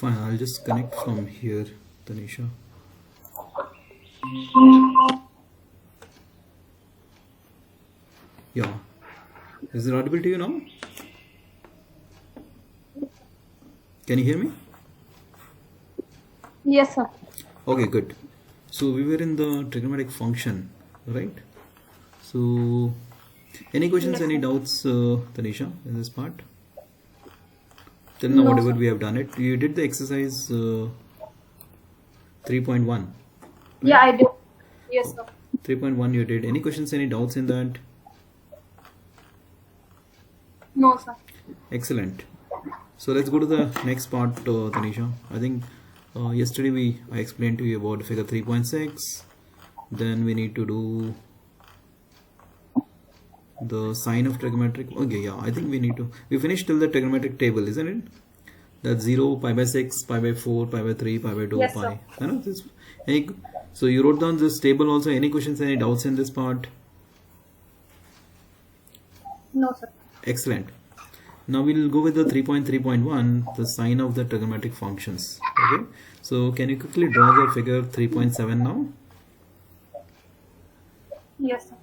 Fine, I'll just connect from here, Tanisha. Yeah. Is it audible to you now? Can you hear me? Yes, sir. Okay, good. So we were in the trigonometric function, right? So any questions, Yes, any sir. doubts, Tanisha, in this part? Till now, No, whatever sir. we have done it, you did the exercise 3.1, Yeah, right? I do. Yes, sir. 3.1 you did. Any questions, any doubts in that? No, sir. Excellent. So let's go to the next part, Tanisha. I think yesterday I explained to you about figure 3.6. Then we need to do the sign of trigonometric. Okay, yeah, I think we finished till the trigonometric table, isn't it? That's 0, pi by 6, pi by 4, pi by 3, pi by 2, Yes, pi. sir. You know, so you wrote down this table also. Any questions, any doubts in this part? No, sir. Excellent. Now we'll go with the 3.3.1, the sign of the trigonometric functions. Okay. So can you quickly draw the figure 3.7 now? Yes, sir.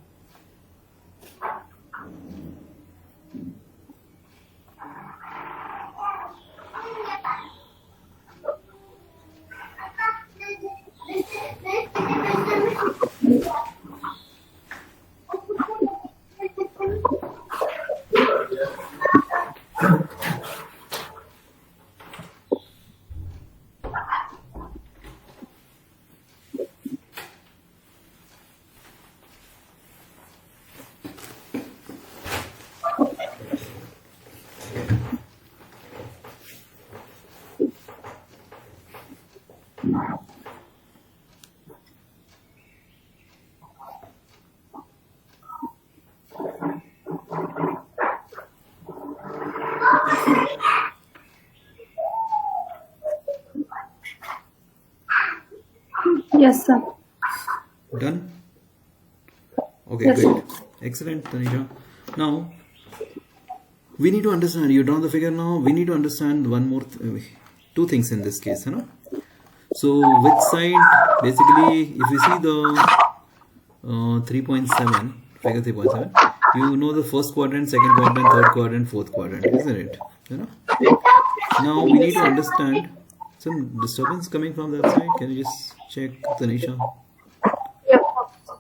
Yes, sir. Done? Okay, Yes, great. sir. Excellent, Tanisha. Now we need to understand, you draw the figure now, we need to understand two things in this case, you know. So which side, basically, if you see the 3.7, figure 3.7, you know the first quadrant, second quadrant, third quadrant, fourth quadrant, isn't it? You know. Now we need to understand some disturbance coming from that side. Can you just check, Tanisha? Yes, sir.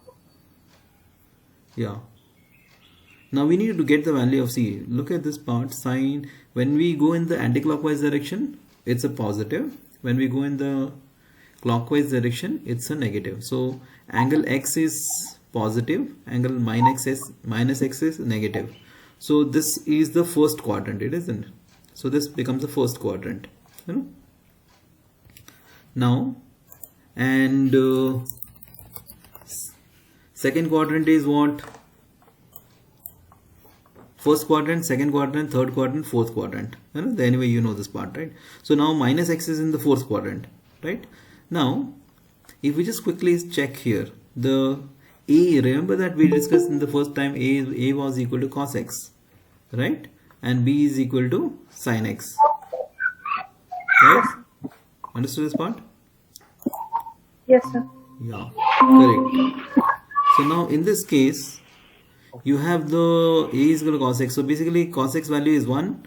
Yeah. Now we need to get the value of C. Look at this part, sine. When we go in the anti-clockwise direction, it's a positive. When we go in the clockwise direction, it's a negative. So angle X is positive, angle minus X is negative. So this is the first quadrant, it isn't? So this becomes the first quadrant, you know. Now, and second quadrant is what? First quadrant, second quadrant, third quadrant, fourth quadrant. You know, anyway, you know this part, right? So now minus X is in the fourth quadrant, right? Now, if we just quickly check here, the A, remember that we discussed in the first time A was equal to cos X, right? And B is equal to sin X, right? Understood this part? Yes, sir. Yeah, correct. So now in this case, you have the A is equal to cos X. So basically cos X value is 1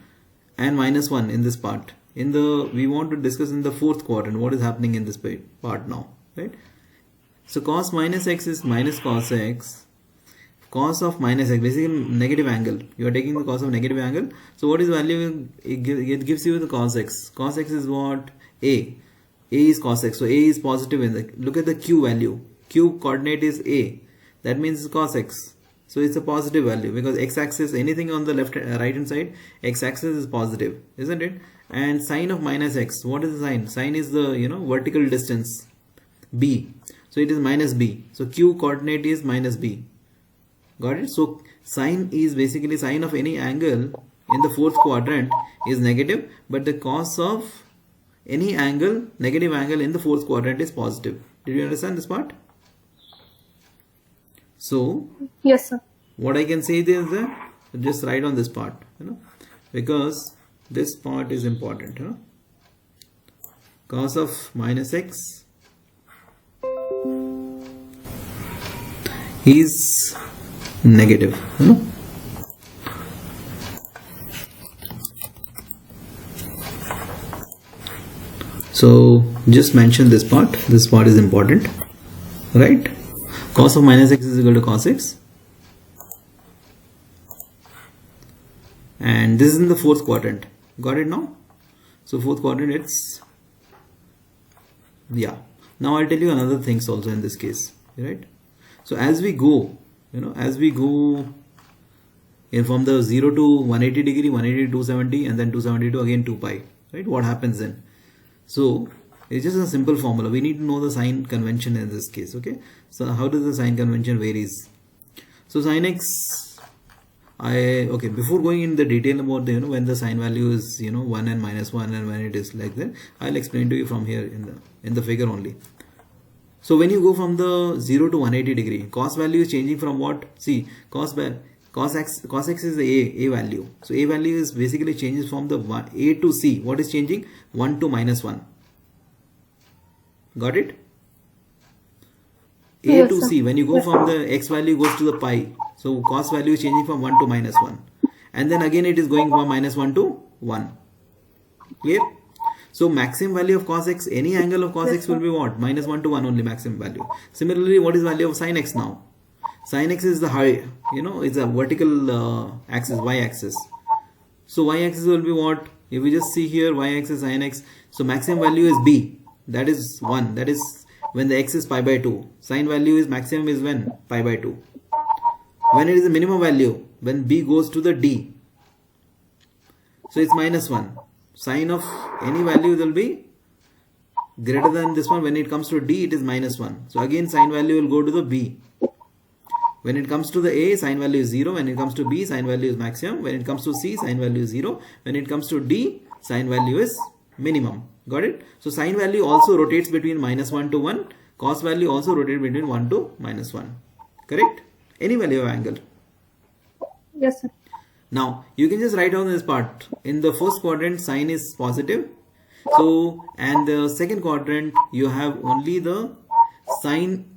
and minus 1 in this part. We want to discuss in the fourth quadrant what is happening in this part now, right? So cos minus X is minus cos X. Cos of minus X, basically negative angle. You are taking the cos of negative angle. So what is value? It gives you the cos X. Cos X is what? A. A is cos X. So A is positive in the, look at the Q value. Q coordinate is A. That means it's cos X. So it's a positive value because x-axis, anything on the left right hand side, x-axis is positive, isn't it? And sine of minus x, what is the sine? Sine is the, you know, vertical distance, b. So it is minus b. So q coordinate is minus b. Got it? So sine is basically sine of any angle in the fourth quadrant is negative, but the cos of any angle, negative angle in the fourth quadrant is positive. Did you understand this part? So Yes, sir. what I can say is that just write on this part, you know, because this part is important, you know. cos of minus x is negative. So just mention this part. This part is important, right? Cos of minus x is equal to cos x, and this is in the fourth quadrant. Got it now? So fourth quadrant, it's, yeah. Now I'll tell you another things also in this case, right? So as we go, as we go in from the 0 to 180 degree, 180 to 270, and then 270 to again 2 pi, right? What happens then? So it's just a simple formula. We need to know the sign convention in this case, okay? So how does the sign convention varies? So sin x, okay, before going in the detail about the, when the sign value is, 1 and minus 1, and when it is like that, I'll explain to you from here in the figure only. So when you go from the 0 to 180 degree, cos value is changing from what? See, cos x is the a value. So a value is basically changes from the a to c. What is changing? 1 to minus 1. Got it? A Yes, to sir. c. When you go from the x value goes to the pi. So cos value is changing from 1 to minus 1. And then again it is going from minus 1 to 1. Clear? So maximum value of cos x, any angle of cos Yes, x will be what? Minus 1 to 1 only maximum value. Similarly, what is value of sin x now? Sin x is the high, it's a vertical axis, y axis. So y axis will be what? If we just see here, y axis, sin x. So maximum value is b. That is 1. That is when the x is pi by 2. Sin value is maximum is when? Pi by 2. When it is the minimum value, when b goes to the d. So it's minus 1. Sin of any value will be greater than this one. When it comes to d, it is minus 1. So again sin value will go to the b. When it comes to the a, sin value is 0. When it comes to b, sin value is maximum. When it comes to c, sin value is 0. When it comes to d, sin value is minimum. Got it? So sin value also rotates between minus 1 to 1. Cos value also rotates between 1 to minus 1. Correct? Any value of angle. Yes, sir. Now you can just write down this part. In the first quadrant, sine is positive. So, and the second quadrant, you have only the sine.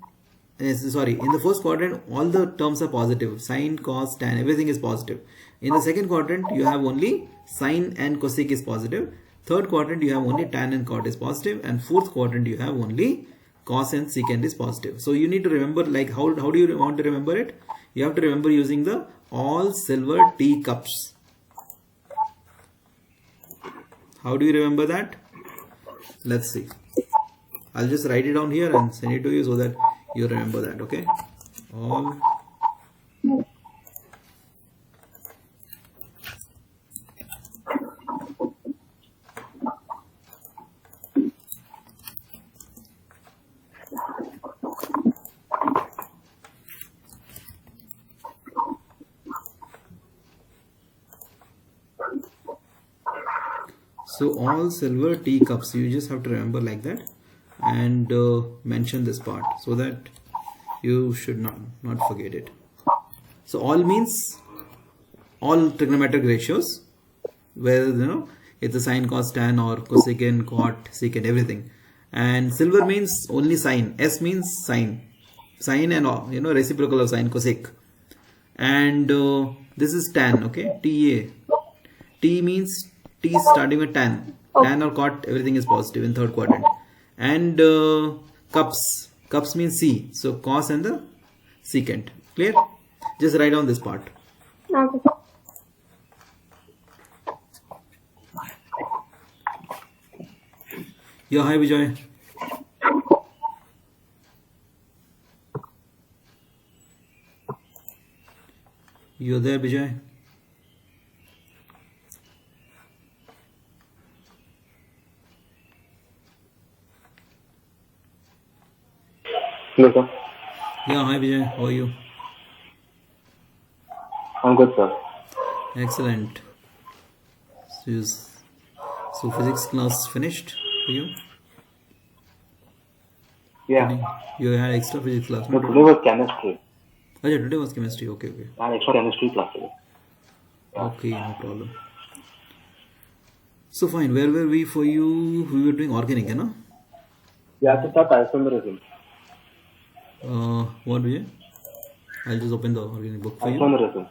Sorry, in the first quadrant, all the terms are positive. Sine, cos, tan, everything is positive. In the second quadrant, you have only sine and cosec is positive. Third quadrant, you have only tan and cot is positive. And fourth quadrant, you have only cos and secant is positive. So you need to remember, like, how do you want to remember it? You have to remember using the all silver tea cups. How do you remember that? Let's see. I'll just write it down here and send it to you so that you remember that, okay? All so all silver tea cups, you just have to remember like that, and mention this part so that you should not forget it. So all means all trigonometric ratios, where it's a sine, cos, tan, or cosecant, cot, secant, everything. And silver means only sine. S means sine and reciprocal of sine, cosec. And this is tan, okay? Ta. T means T is starting with tan. Tan or cot, everything is positive in third quadrant. And cups. Cups means C. So cos and the secant. Clear? Just write down this part. Okay. Yeah, hi Vijay. You're there, Vijay? Hello, sir. Yeah, hi Vijay. How are you? I'm good, sir. Excellent. So physics class finished for you? Yeah. You had extra physics class? No, today was chemistry. Oh, yeah, today was chemistry. Okay. I had extra chemistry class today. Okay, no problem. So fine, where were we for you? We were doing organic, है ना? Yeah, to start isomerism. What do you? I'll just open the organic book for you. Isomerism.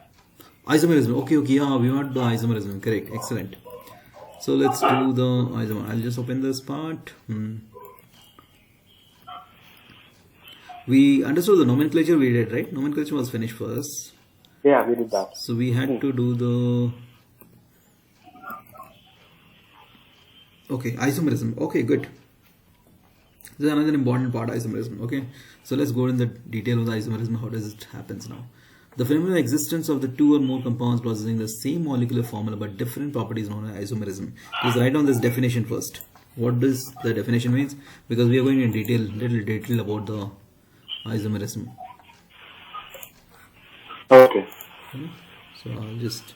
Isomerism. Okay, yeah, we want the isomerism. Correct. Excellent. So let's do the isomer. I'll just open this part. We understood the nomenclature we did, right? Nomenclature was finished first. Yeah, we did that. So we had to do the... Okay, isomerism. Okay, good. This is another important part, isomerism. Okay, so let's go in the detail of the isomerism. How does it happens now? The phenomenal existence of the two or more compounds possessing the same molecular formula but different properties known as isomerism. Please write down this definition first. What does the definition means? Because we are going in little detail about the isomerism. Okay. So I'll just...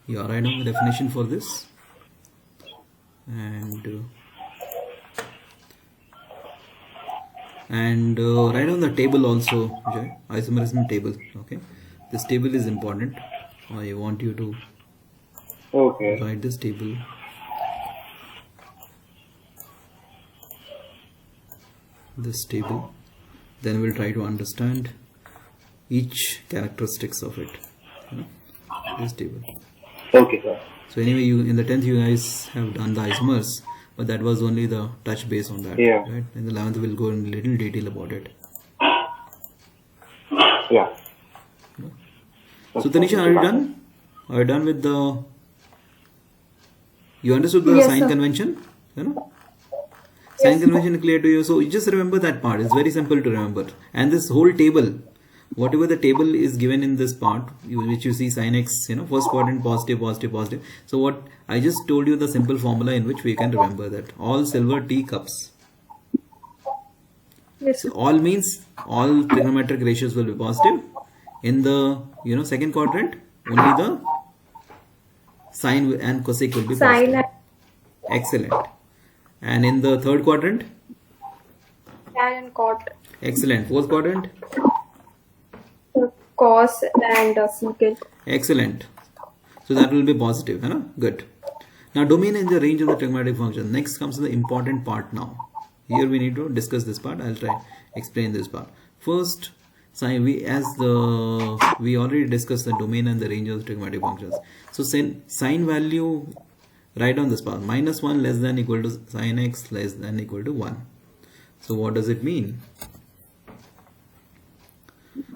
Yeah, write down the definition for this, and write down the table also, Jay, isomerism table. Okay, this table is important. I want you to write this table. This table. Then we'll try to understand each characteristics of it. This table. Okay, sir. So anyway, you in the 10th you guys have done the isomers, but that was only the touch base on that. Yeah. Right? In the 11th we'll go in little detail about it. Yeah. So Tanisha, are you done? Are you done with the... You understood the Yes, sign sir. convention? You know? Sign convention is clear to you. So you just remember that part. It's very simple to remember. And this whole table, whatever the table is given in this part, which you see sin x, first quadrant positive, positive, positive. So what I just told you the simple formula in which we can remember that. All silver tea cups. Yes, So sir. all means all trigonometric ratios will be positive. In the second quadrant, only the sine and cosec will be Sine positive. Excellent. And in the third quadrant, tan and cot, excellent. Fourth quadrant, cos and secant. excellent. So that will be positive, good. Now domain and the range of the trigonometric function. Next comes the important part now. Here we need to discuss this part. I'll try explain this part. First, we already discussed the domain and the range of the trigonometric functions. So sine value, write down this part. -1 less than equal to sin x less than equal to 1. So what does it mean?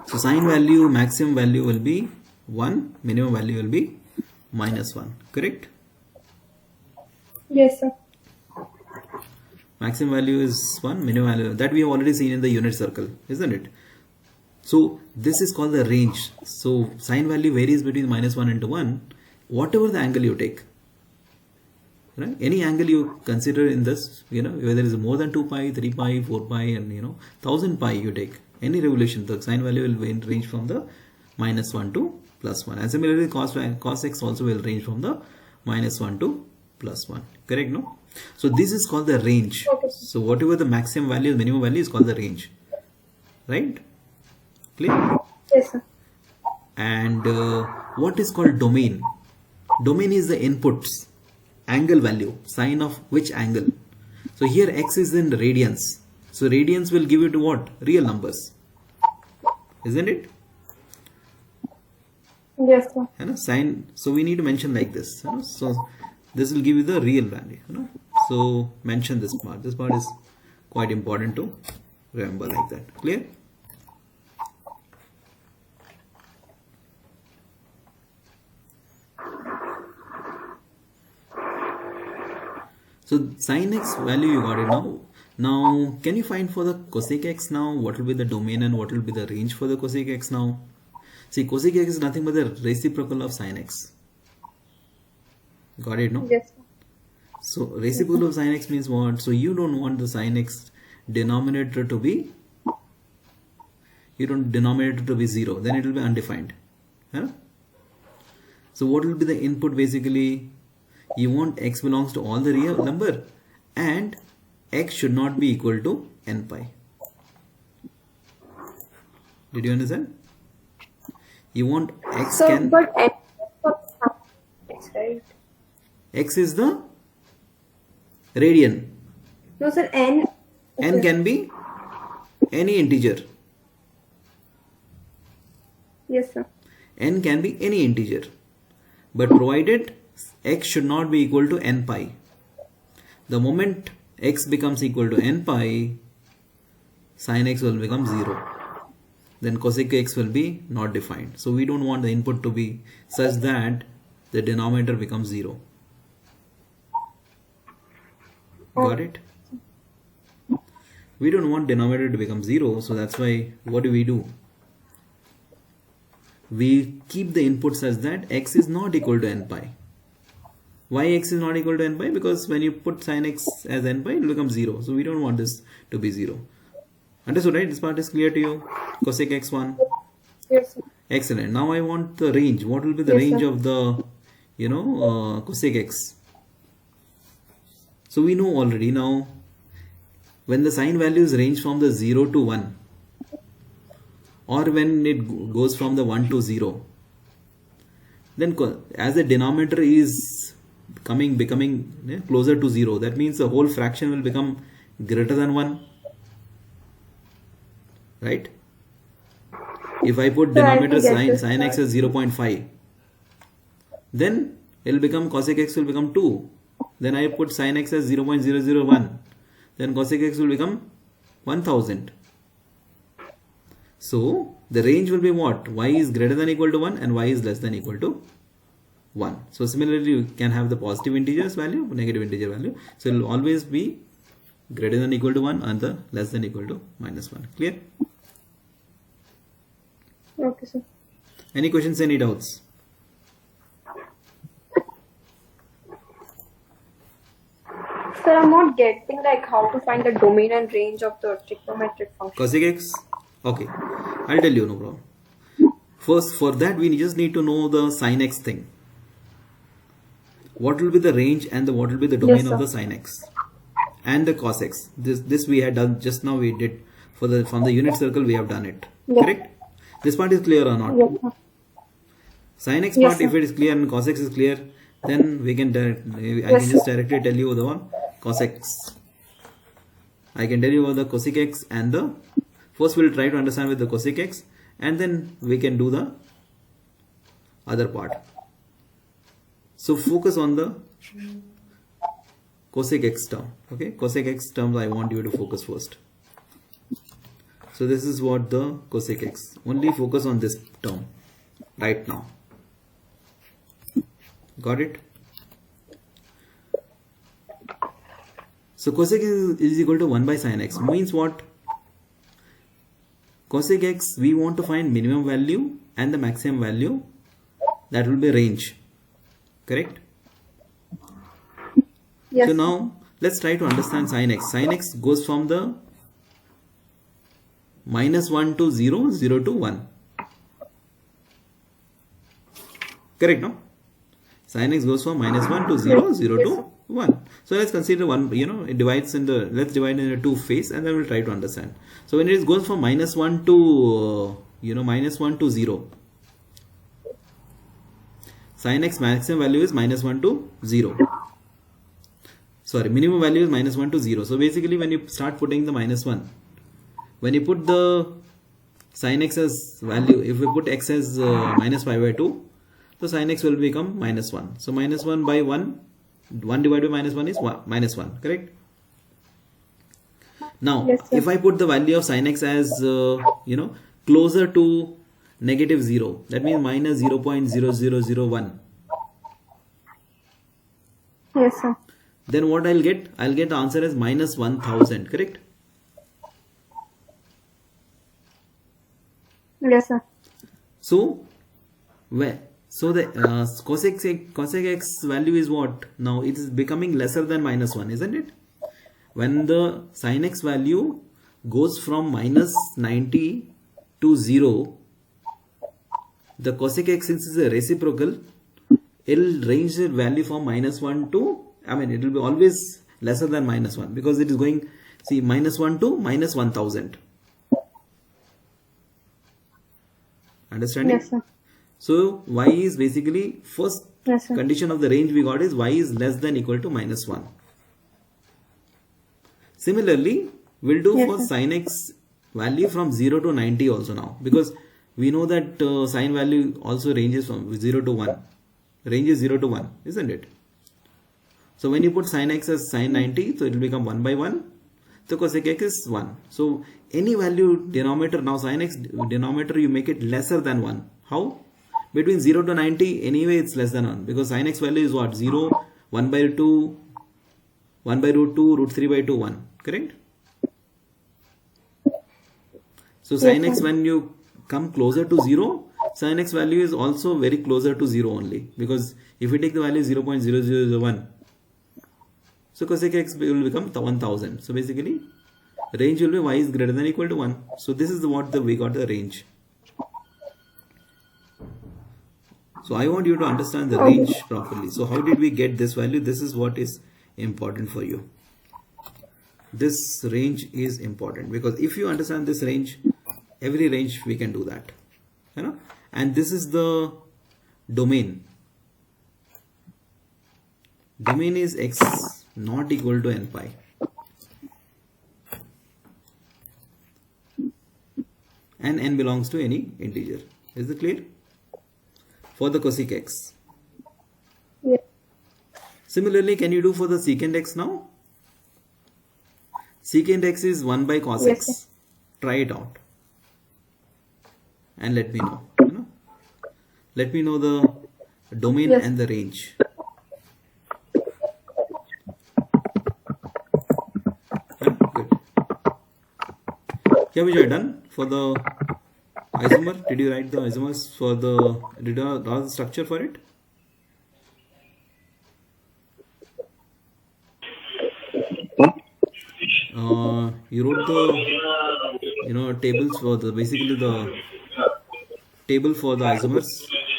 So sine value, maximum value will be 1, minimum value will be -1. Correct? Yes, sir. Maximum value is 1, minimum value that we have already seen in the unit circle, isn't it? So this is called the range. So sine value varies between -1 and 1, whatever the angle you take. Right? Any angle you consider in this, whether it is more than 2 pi, 3 pi, 4 pi, and 1000 pi you take. Any revolution, the sine value will range from the -1 to +1. And similarly, cos x also will range from the -1 to +1. Correct, no? So this is called the range. Okay. So whatever the maximum value, minimum value is called the range. Right? Clear? Yes, sir. And what is called domain? Domain is the inputs, angle value, sine of which angle. So here x is in radians. So radians will give you to what? Real numbers. Isn't it? Yes, sir. Sine. So we need to mention like this. So this will give you the real value. So mention this part. This part is quite important to remember like that. Clear? So sin x value you got it now. Now can you find for the cosec x now what will be the domain and what will be the range for the cosec x now? See, cosec x is nothing but the reciprocal of sin x. Got it, no? Yes, sir. So reciprocal of sin x means what? So you don't want the sin x denominator to be, you don't denominator to be 0, then it will be undefined. So what will be the input basically? You want x belongs to all the real number and x should not be equal to n pi. Did you understand? You want x So, can but n for x, right? x is the radian. No, sir, n. N can be any integer. Yes, sir. N can be any integer, but provided x should not be equal to n pi. The moment x becomes equal to n pi, sin x will become 0. Then cosec x will be not defined. So we don't want the input to be such that the denominator becomes 0. Got it? We don't want denominator to become 0, so that's why what do? We keep the input such that x is not equal to n pi. Why x is not equal to n pi? Because when you put sin x as n pi, it will become 0. So we don't want this to be 0. Understood, right? This part is clear to you? Cosec x1. Yes, sir. Excellent. Now I want the range. What will be the Yes, range sir. of the, cosec x? So we know already now, when the sign values range from the 0 to 1, or when it goes from the 1 to 0, then as the denominator is becoming closer to 0, that means the whole fraction will become greater than 1, right? If I put So I denominator can get this sin x as 0.5, then it will become cosec x will become 2. Then I put sin x as 0.001, then cosec x will become 1000. So the range will be what? Y is greater than or equal to 1 and y is less than or equal to 1. So similarly, you can have the positive integers value, negative integer value. So it will always be greater than or equal to 1 and the less than or equal to -1. Clear? Okay, sir. Any questions, any doubts? Sir, I'm not getting like how to find the domain and range of the trigonometric function. Cosec x? Okay, I'll tell you, no problem. First, for that we just need to know the sin x thing. What will be the range and what will be the domain Yes, of the sir. sin x and the cos x? This we had done just now. We did from the unit circle. We have done it. Yes. Correct? This part is clear or not? Yes, sir. Sin x Yes, part, if sir. it is clear and cos x is clear, then we can I Yes, can just sir. directly tell you the one cos x. I can tell you about the cosec x and the first we'll try to understand with the cosec x and then we can do the other part. So focus on the cosec x term. Okay, cosec x terms I want you to focus first. So this is what the cosec x. Only focus on this term right now. Got it? So cosec is equal to 1 by sin x. Means what? Cosec x, we want to find minimum value and the maximum value. That will be range. Correct? Yes, So sir. now let's try to understand sin x. Sin x goes from the -1 to 0, 0 to 1. Correct, no? Sin x goes from -1 to 0, 0 to 1. So let's consider one, it divides let's divide in a two phase and then we'll try to understand. So when it goes from -1 to, -1 to 0, sin x maximum value is -1 to 0. Sorry, minimum value is -1 to 0. So basically when you start putting the -1, when you put the sin x as value, if we put x as -5 by 2, so sin x will become -1. So -1 by 1, 1 divided by -1 is -1, correct? Now, Yes, sir. if I put the value of sin x as, closer to -0, that means -0.0001. Yes, sir. Then what I'll get? I'll get the answer as -1000, correct? Yes, sir. So, the cosec x value is what? Now it is becoming lesser than -1, isn't it? When the sin x value goes from -90 to 0, the cosec x, since is a reciprocal, it'll range the value from -1 to, it will be always lesser than -1 because it is going, see, -1 to -1000. Understanding? Yes, sir. So y is basically first Yes, sir. condition of the range we got is y is less than equal to -1. Similarly, we'll do Yes, for sir. sin x value from 0 to 90 also now, because we know that sin value also ranges from 0 to 1. Range is 0 to 1, isn't it? So when you put sin x as sin 90, so it will become 1 by 1. So cosec x is 1. So any value denominator, now sin x denominator you make it lesser than 1. How? Between 0 to 90, anyway it's less than 1, because sin x value is what? 0, 1 by 2, 1 by root 2, root 3 by 2, 1. Correct? So sin Yes, x, sir. when you come closer to 0, sin x value is also very closer to 0 only, because if we take the value 0.0001, so cosec x will become 1000. So basically range will be y is greater than or equal to 1. So this is what we got the range. So I want you to understand the range properly. So how did we get this value? This is what is important for you. This range is important, because if you understand this range, every range we can do that. You know? And this is the domain. Domain is x not equal to n pi. And n belongs to any integer. Is it clear? For the cosec x. Yes. Similarly, can you do for the secant x now? Secant x is 1 by cos Yes, x. sir. Try it out. And let me know. Let me know the domain Yes. and the range. Good. Yeah, Vijay, done for the isomer. Did you write the isomers for the, did you draw the structure for it? You wrote the tables for the, basically the table for the isomers.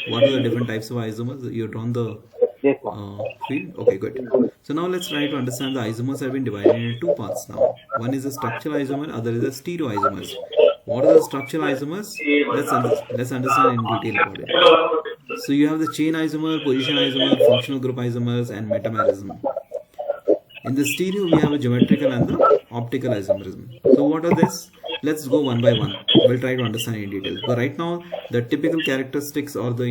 What are the different types of isomers? You've drawn the Yes, sir. field. Okay, good. So now let's try to understand the isomers have been divided into two parts now. One is a structural isomer, other is a stereoisomers. What are the structural isomers? Let's understand in detail about it. So you have the chain isomer, position isomer, functional group isomers, and metamerism. In the stereo, we have a geometrical and the optical isomerism. So what are this? Let's go one by one. We'll try to understand in detail. But right now, the typical characteristics or the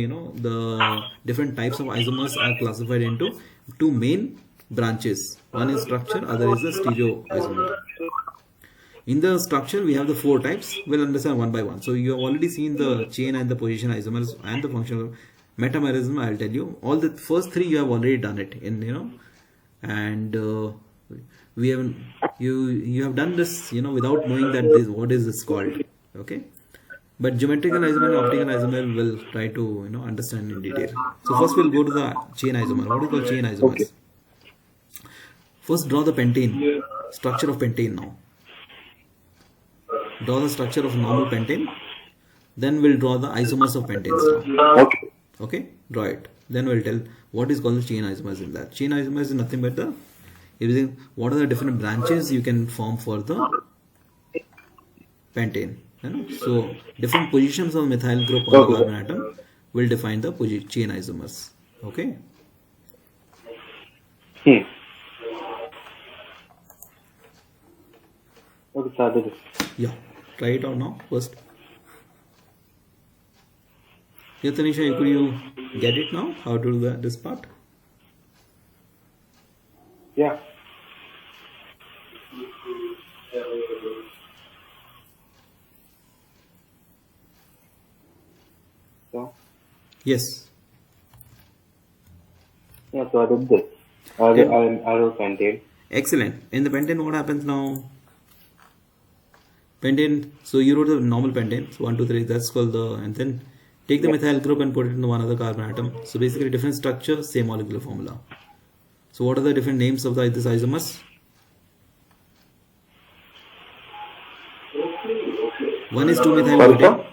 the different types of isomers are classified into two main branches. One is structure, other is the stereo isomer. In the structure, we have the four types. We'll understand one by one. So you have already seen the chain and the position isomers and the functional metamerism. I'll tell you. All the first three you have already done it in and we have you have done this without knowing that this what is this called. Okay, but geometrical isomer and optical isomer will try to understand in detail. So first we'll go to the chain isomer. What is called chain isomers? Okay. First draw the pentane, structure of pentane now. Draw the structure of normal pentane. Then we'll draw the isomers of pentanes now. Okay. Okay, draw it. Then we'll tell what is called the chain isomers in that. Chain isomers is nothing but what are the different branches you can form for the pentane. So different positions of methyl group on the carbon atom will define the chain isomers. Okay. Okay, sir. This is- Yeah. Try it out now first. Yeah, Tanisha, could you get it now? How to do this part? Yeah. So, Yes. yeah, so I did this. I wrote pentane. Excellent. In the pentane, what happens now? Pentane, so you wrote the normal pentane. So 1, 2, 3, that's called and then take the methyl group and put it into one other carbon atom. So basically different structure, same molecular formula. So what are the different names of these isomers? One is 2-methyl Sorry, butane. sir?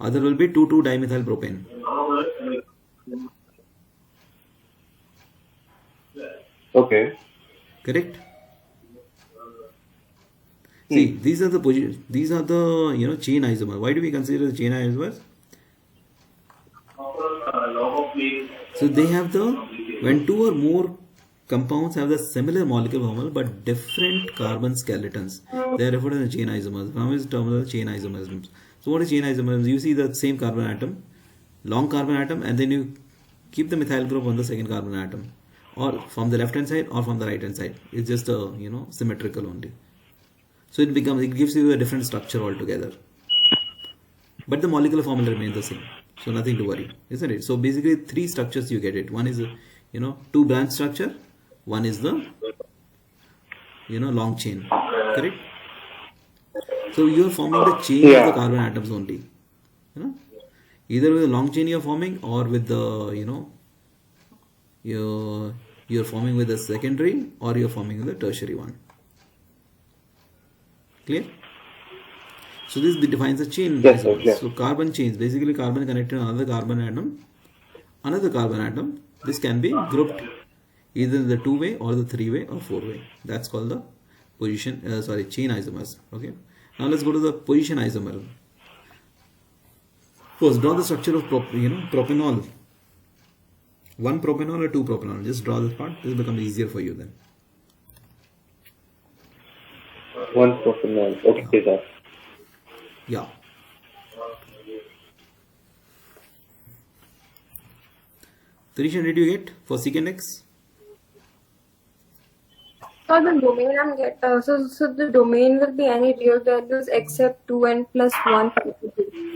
Other will be 2,2-dimethyl propane. Okay. Correct? See, these are the chain isomers. Why do we consider the chain isomers? So they have when two or more compounds have the similar molecular formula but different carbon skeletons, they are referred to as chain isomers. Now is term of chain isomerisms. So what is chain isomerism? You see the same carbon atom, long carbon atom, and then you keep the methyl group on the second carbon atom, or from the left hand side or from the right hand side. It's just symmetrical only. So it gives you a different structure altogether. But the molecular formula remains the same. So nothing to worry, isn't it? So basically three structures you get it. One is two branch structure. One is the long chain. Correct? So you are forming the chain of the carbon atoms only. Either with the long chain you are forming, or with the you're forming with the secondary, or you're forming with the tertiary one. Clear? So this defines a chain. Yes, sir, clear. So carbon chains, basically carbon connected to another carbon atom. This can be grouped either in the two-way or the three-way or four-way. That's called the chain isomers. Okay. Now let's go to the position isomer. First, draw the structure of propanol. One propanol or two propanol. Just draw this part. This will become easier for you then. One propanol. Okay, sir. Yeah. Tarishan, did you get for secant X? So the domain I'm so the domain will be any real values except 2n plus 1.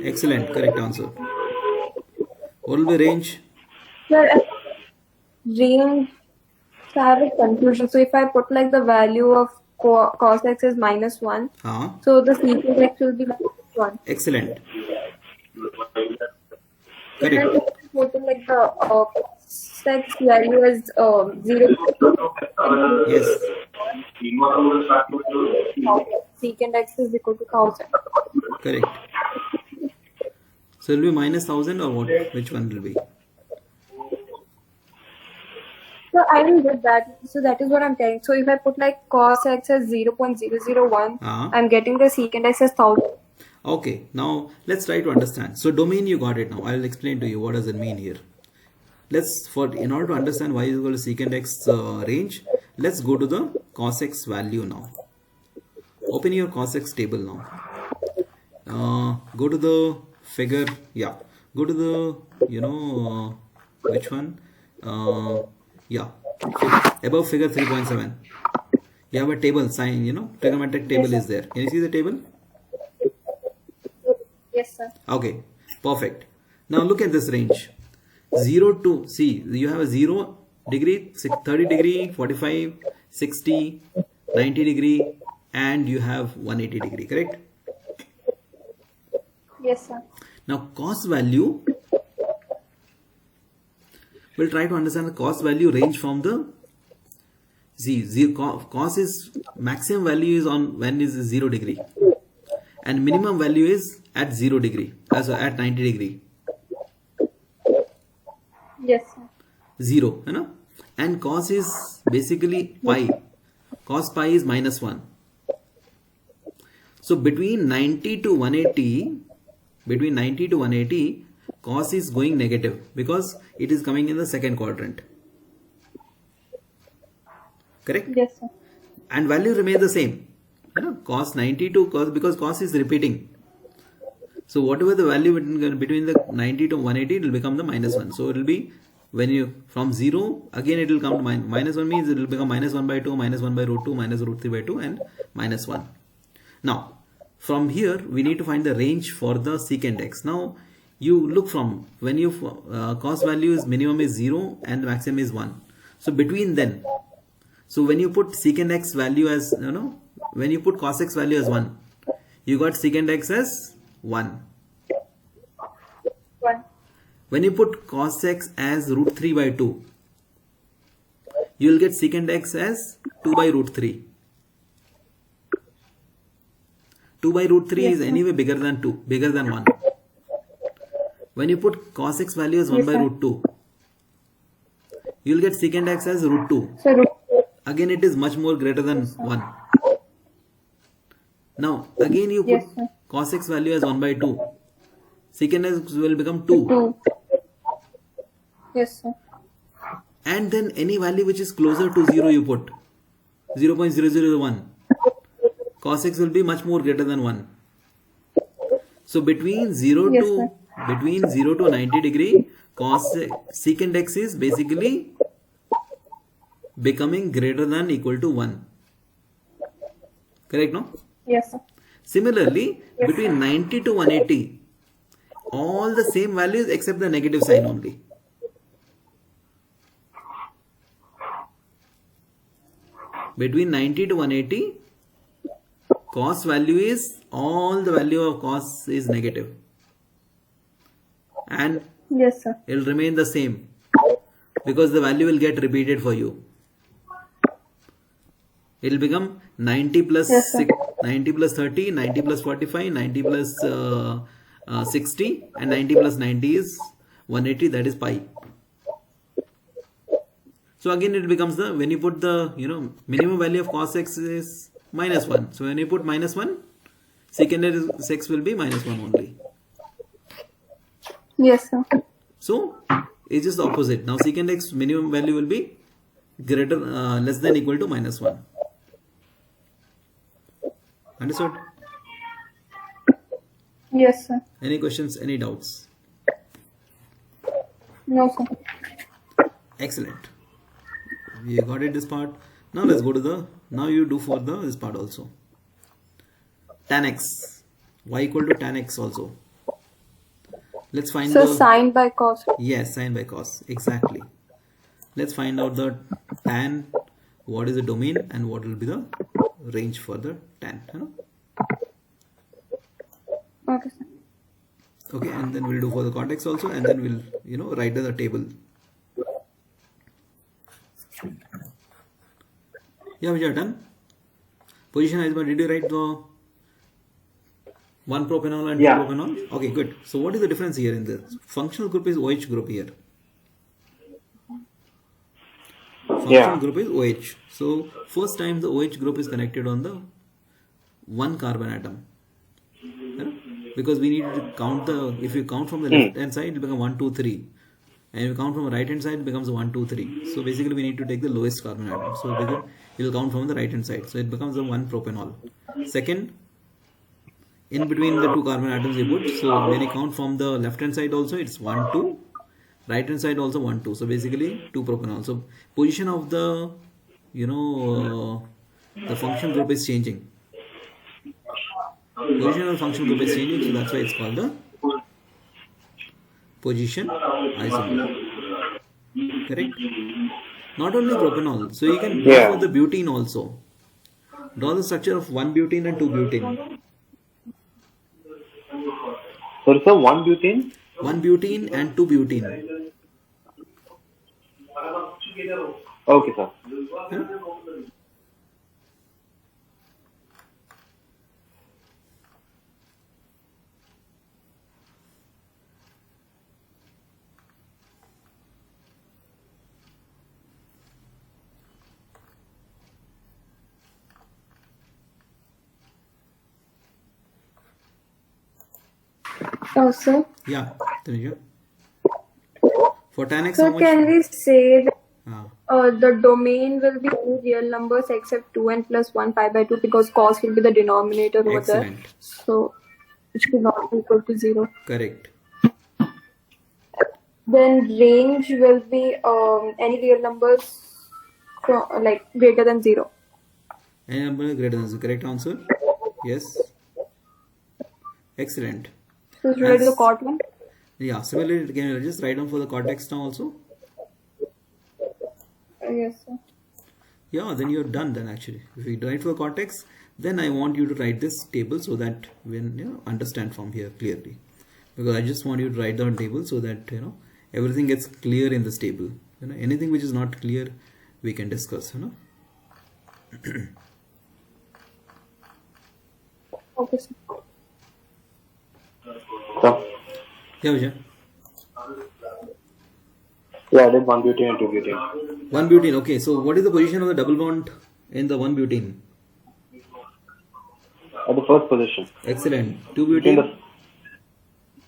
Excellent, correct answer. What will be range? Sir, range, so I have a confusion. So if I put like the value of cos x is -1, so the secant x will be -1. Excellent. If Correct. I put like the cos x value is 0. Yes. Secant x is equal to 1000. Correct. So it will be -1000 or what? Which one will be? So I will get that. So that is what I'm telling. So if I put like cos x as 0.001, I'm getting the secant x as 1000. Okay. Now let's try to understand. So domain, you got it now. I'll explain to you what does it mean here. In order to understand y is equal to secant x range, let's go to the cos x value now. Open your cos x table now. Go to the figure. Yeah. Go to the which one? Yeah, above figure 3.7. You have a table sign, trigonometric table is there. Can you see the table? Yes, sir. Okay, perfect. Now look at this range. 0 to, see, you have a 0 degree, 30 degree, 45, 60, 90 degree, and you have 180 degree, correct? Yes, sir. Now cos value, we'll try to understand the cos value range from the cos is maximum value is on when is 0 degree, and minimum value is at 0 degree, so at 90 degree. Yes, sir. 0, and cos is basically pi. Cos pi is -1. So between 90 to 180, cos is going negative because it is coming in the second quadrant. Correct? Yes, sir. And value remains the same. Cos 90 to cos, because cos is repeating. So whatever the value between the 90 to 180, it will become the -1. So it will be, when you from 0, again it will come to -1, means it will become -1/2, -1/√2, -√3/2, and -1. Now from here we need to find the range for the secant x. Now you look from when you cos value is minimum is 0 and the maximum is 1. So between then, so when you put secant x value as when you put cos x value as 1, you got secant x as 1. 1. When you put cos x as √3/2, you will get secant x as 2/√3. 2/√3 is anyway bigger than 2, bigger than 1. When you put cos x value as 1/√2, you will get secant x as √2. So again it is much more greater than 1. Now again you put Yes, sir. cos x value as 1 by 2. Secant x will become 2. 2. Yes, sir. And then any value which is closer to 0 you put 0.001. Cos x will be much more greater than 1. So between 0 Yes, to sir. between 0 to 90 degree, secant x is basically becoming greater than equal to 1. Correct, no? Yes, sir. Similarly, Yes, between 90 to 180, all the same values except the negative sign only. Between 90 to 180, cos value is, all the value of cos is negative. And Yes, sir. it will remain the same because the value will get repeated for you. It will become 90 plus Yes, sir. 90 plus 30, 90 plus 45, 90 plus 60, and 90 plus 90 is 180, that is pi. So again it becomes the, when you put the, minimum value of cos x is minus 1. So when you put minus 1, secant x will be minus 1 only. Yes, sir. So it's just the opposite. Now secant x minimum value will be greater, less than equal to minus 1. Understood? Yes, sir. Any questions, any doubts? No, sir. Excellent. We got it, this part. Now let's go to the, now you do for the this part also. Tan x, y equal to tan x also. Let's find So the, sine by cos. yes, sine by cos, exactly. Let's find out the tan, what is the domain and what will be the range for the tan. Okay, sir. Okay, and then we'll do for the cot x also, and then we'll write the table. Yeah, we are done. Position isomer, did you write the 1 propanol and 2 Yeah. propanol? Okay, good. So what is the difference here in this? Functional group is OH group here. Functional group is OH. So first time the OH group is connected on the 1 carbon atom. Because we need to count the, if you count from the left hand side, it becomes 1, 2, 3. And if you count from the right hand side, it becomes 1, 2, 3. So basically we need to take the lowest carbon atom. So it will count from the right hand side. So it becomes a 1 propanol. Second, in between the 2 carbon atoms you put. So when you count from the left hand side also, it's 1, 2. Right hand side also 1, 2. So basically 2 propanol. So position of the, the function group is changing. Position of the function group is changing. So that's why it's called the position isomer. Correct? Not only propanol. So you can go for the butene also. Draw the structure of 1 butene and 2 butene. So sir, 1 butane? 1 butene and 2 butene. Okay, sir. Yeah? Oh, sir. Yeah, Tanisha. For tan x, So how much? can we say that Ah, the domain will be all real numbers except 2 and plus 1 pi by 2 because cos will be the denominator over there. excellent. So it should not be equal to 0. Correct. Then range will be any real numbers from, like greater than 0. Any number greater than the correct answer? Yes. Excellent. So should I do the As- cot one? Yeah, similarly, can you just write down for the cortex now also? Yes, sir. Yeah, then you're done then actually. If you write for the cortex, then I want you to write this table so that when understand from here clearly. Because I just want you to write down table so that everything gets clear in this table. Anything which is not clear, we can discuss. Okay, sir. So, Yeah, Vijay. Yeah, I did 1 butane and 2 butane. 1 butane. Okay, so what is the position of the double bond in the 1 butane? At the first position. Excellent. 2 Between butane? the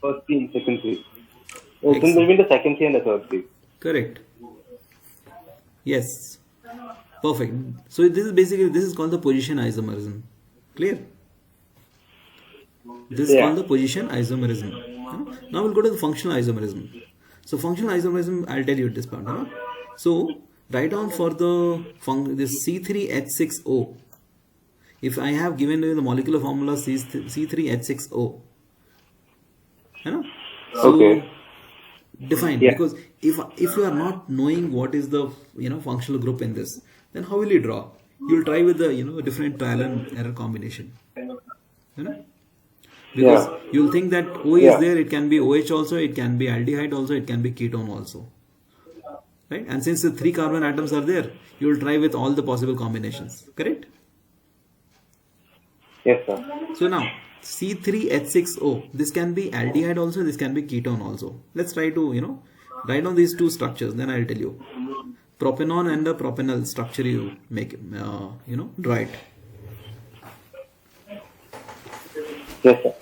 first C and second C. It's in between the second C and the third C. Correct. Yes. Perfect. So this is basically, this is called the position isomerism. Clear? This is called the position isomerism. Now we'll go to the functional isomerism. So functional isomerism, I'll tell you this part. So write down for the this C3H6O. If I have given you the molecular formula C3H6O, so Okay. define, because if you are not knowing what is the functional group in this, then how will you draw? You'll try with the different trial and error combination. Because you'll think that O is there, it can be OH also, it can be aldehyde also, it can be ketone also. Right? And since the 3 carbon atoms are there, you'll try with all the possible combinations. Correct? Yes, sir. So now C3H6O, this can be aldehyde also, this can be ketone also. Let's try to write down these 2 structures, then I'll tell you. Propanol and the propanol structure you make draw it. Yes, sir.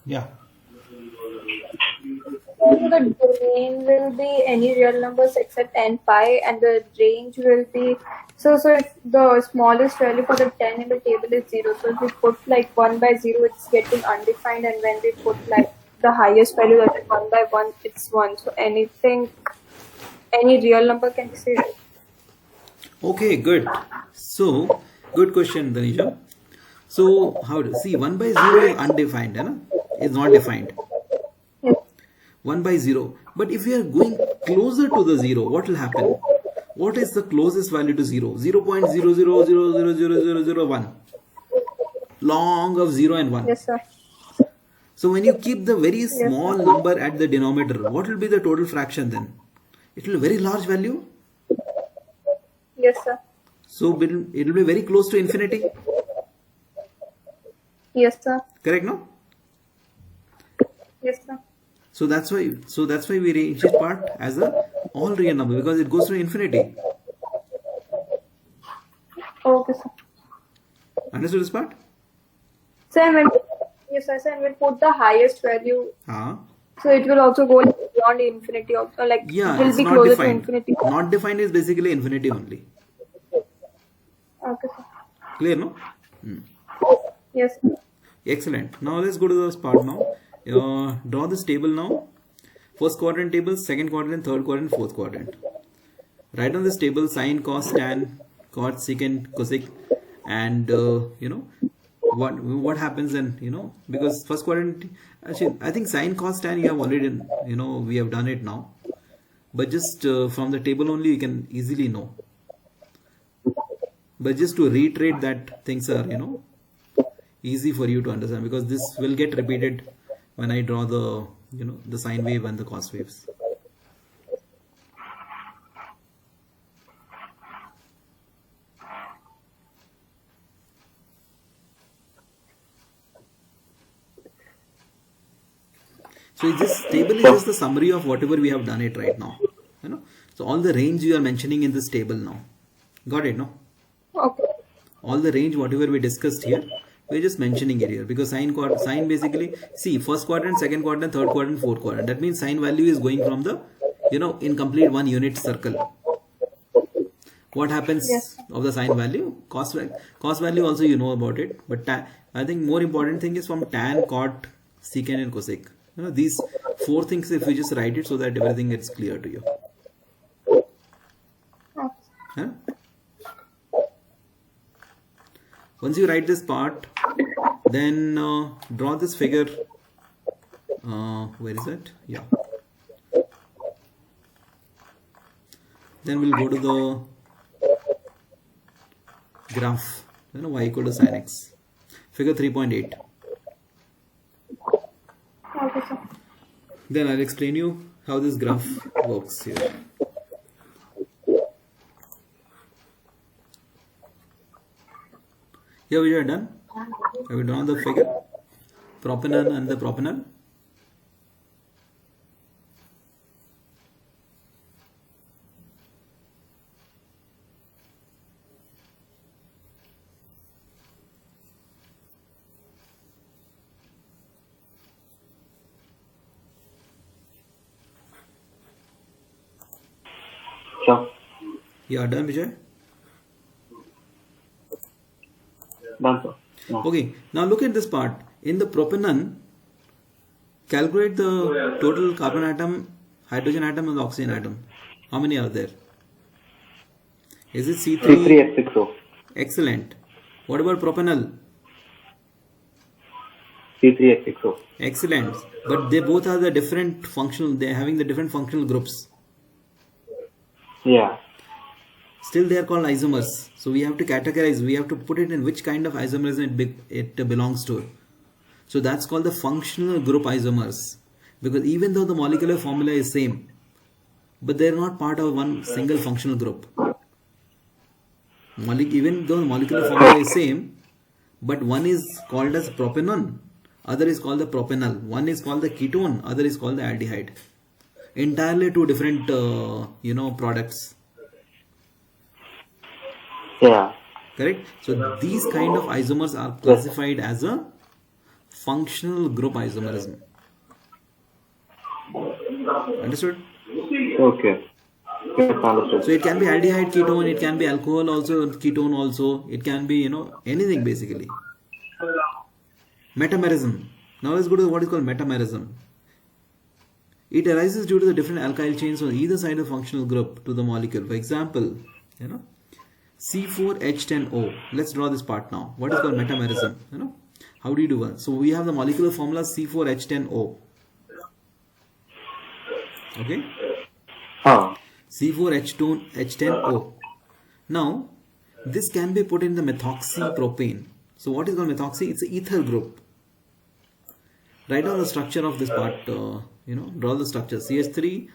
Yeah. So the domain will be any real numbers except n pi, and the range will be so if the smallest value for the 10 in the table is 0. So if we put like 1 by 0, it's getting undefined, and when we put like the highest value, that is 1 by 1, it's 1. So any real number can be said. Okay, good. So good question, Danisha. So how do see 1 by 0 is undefined, is not defined. 1 by 0. But if we are going closer to the 0, what will happen? What is the closest value to 0? 0.000000001. Long of 0 and 1. Yes, sir. So when you keep the very small number at the denominator, what will be the total fraction then? It will be a very large value. Yes, sir. So it will be very close to infinity. Yes, sir. Correct, no? Yes, sir. So that's why we arrange this part as a all real number, because it goes to infinity. Okay, sir. Understood this part? So yes, sir. And we'll put the highest value. So it will also go beyond infinity, also it will it's be not closer defined. to infinity. Not defined is basically infinity only. Okay, sir. Clear, no? Yes, sir. Excellent. Now let's go to this part now. Draw this table now. First quadrant table, second quadrant, third quadrant, fourth quadrant. Write on this table sine, cos, tan, cot, secant, cosec, and what happens then, because first quadrant, actually I think sine, cos, tan you have already we have done it now, but just from the table only you can easily know. But just to reiterate that things are easy for you to understand, because this will get repeated when I draw the the sine wave and the cos waves. So this table is just the summary of whatever we have done it right now. So all the range you are mentioning in this table now. Got it, no? Okay. All the range whatever we discussed here, we're just mentioning it here, because sine basically, see, first quadrant, second quadrant, third quadrant, fourth quadrant. That means sine value is going from the in complete 1 unit circle. What happens of the sine value? Cos value also you know about it, but I think more important thing is from tan, cot, secant and cosec. These 4 things, if we just write it so that everything gets clear to you. Once you write this part, then draw this figure. Where is it? Yeah. Then we'll go to the graph. y equal to sin x. Figure 3.8. Okay, sir. Then I'll explain you how this graph works here. Here we are done. Have we drawn the figure? Propanol and the propanol. Sure. Yeah, done, Vijay? Done, sir. No. Okay, now look at this part. In the propanol, calculate the total carbon atom, hydrogen atom, and the oxygen atom. How many are there? Is it C3? C3H6O. Excellent. What about propanol? C3H6O. Excellent. But they both are the different functional, they're having the different functional groups. Yeah. Still they are called isomers. So we have to categorize, we have to put it in which kind of isomerism it belongs to. So that's called the functional group isomers. Because even though the molecular formula is same, but they're not part of one single functional group. Even though the molecular formula is same, but one is called as propanol, other is called the propanol. One is called the ketone, other is called the aldehyde. Entirely two different, products. Yeah. Correct? So these kind of isomers are classified as a functional group isomerism. Understood? Okay. Yes, understood. So it can be aldehyde ketone, it can be alcohol also, ketone also, it can be, anything basically. Metamerism. Now let's go to what is called metamerism. It arises due to the different alkyl chains on either side of the functional group to the molecule. For example, C4H10O. Let's draw this part now. What is called metamerism? How do you do it? So we have the molecular formula C4H10O. Okay? C4H10O. Now, this can be put in the methoxypropane. So what is called methoxy? It's an ethyl group. Write down the structure of this part. Draw the structure. CH3,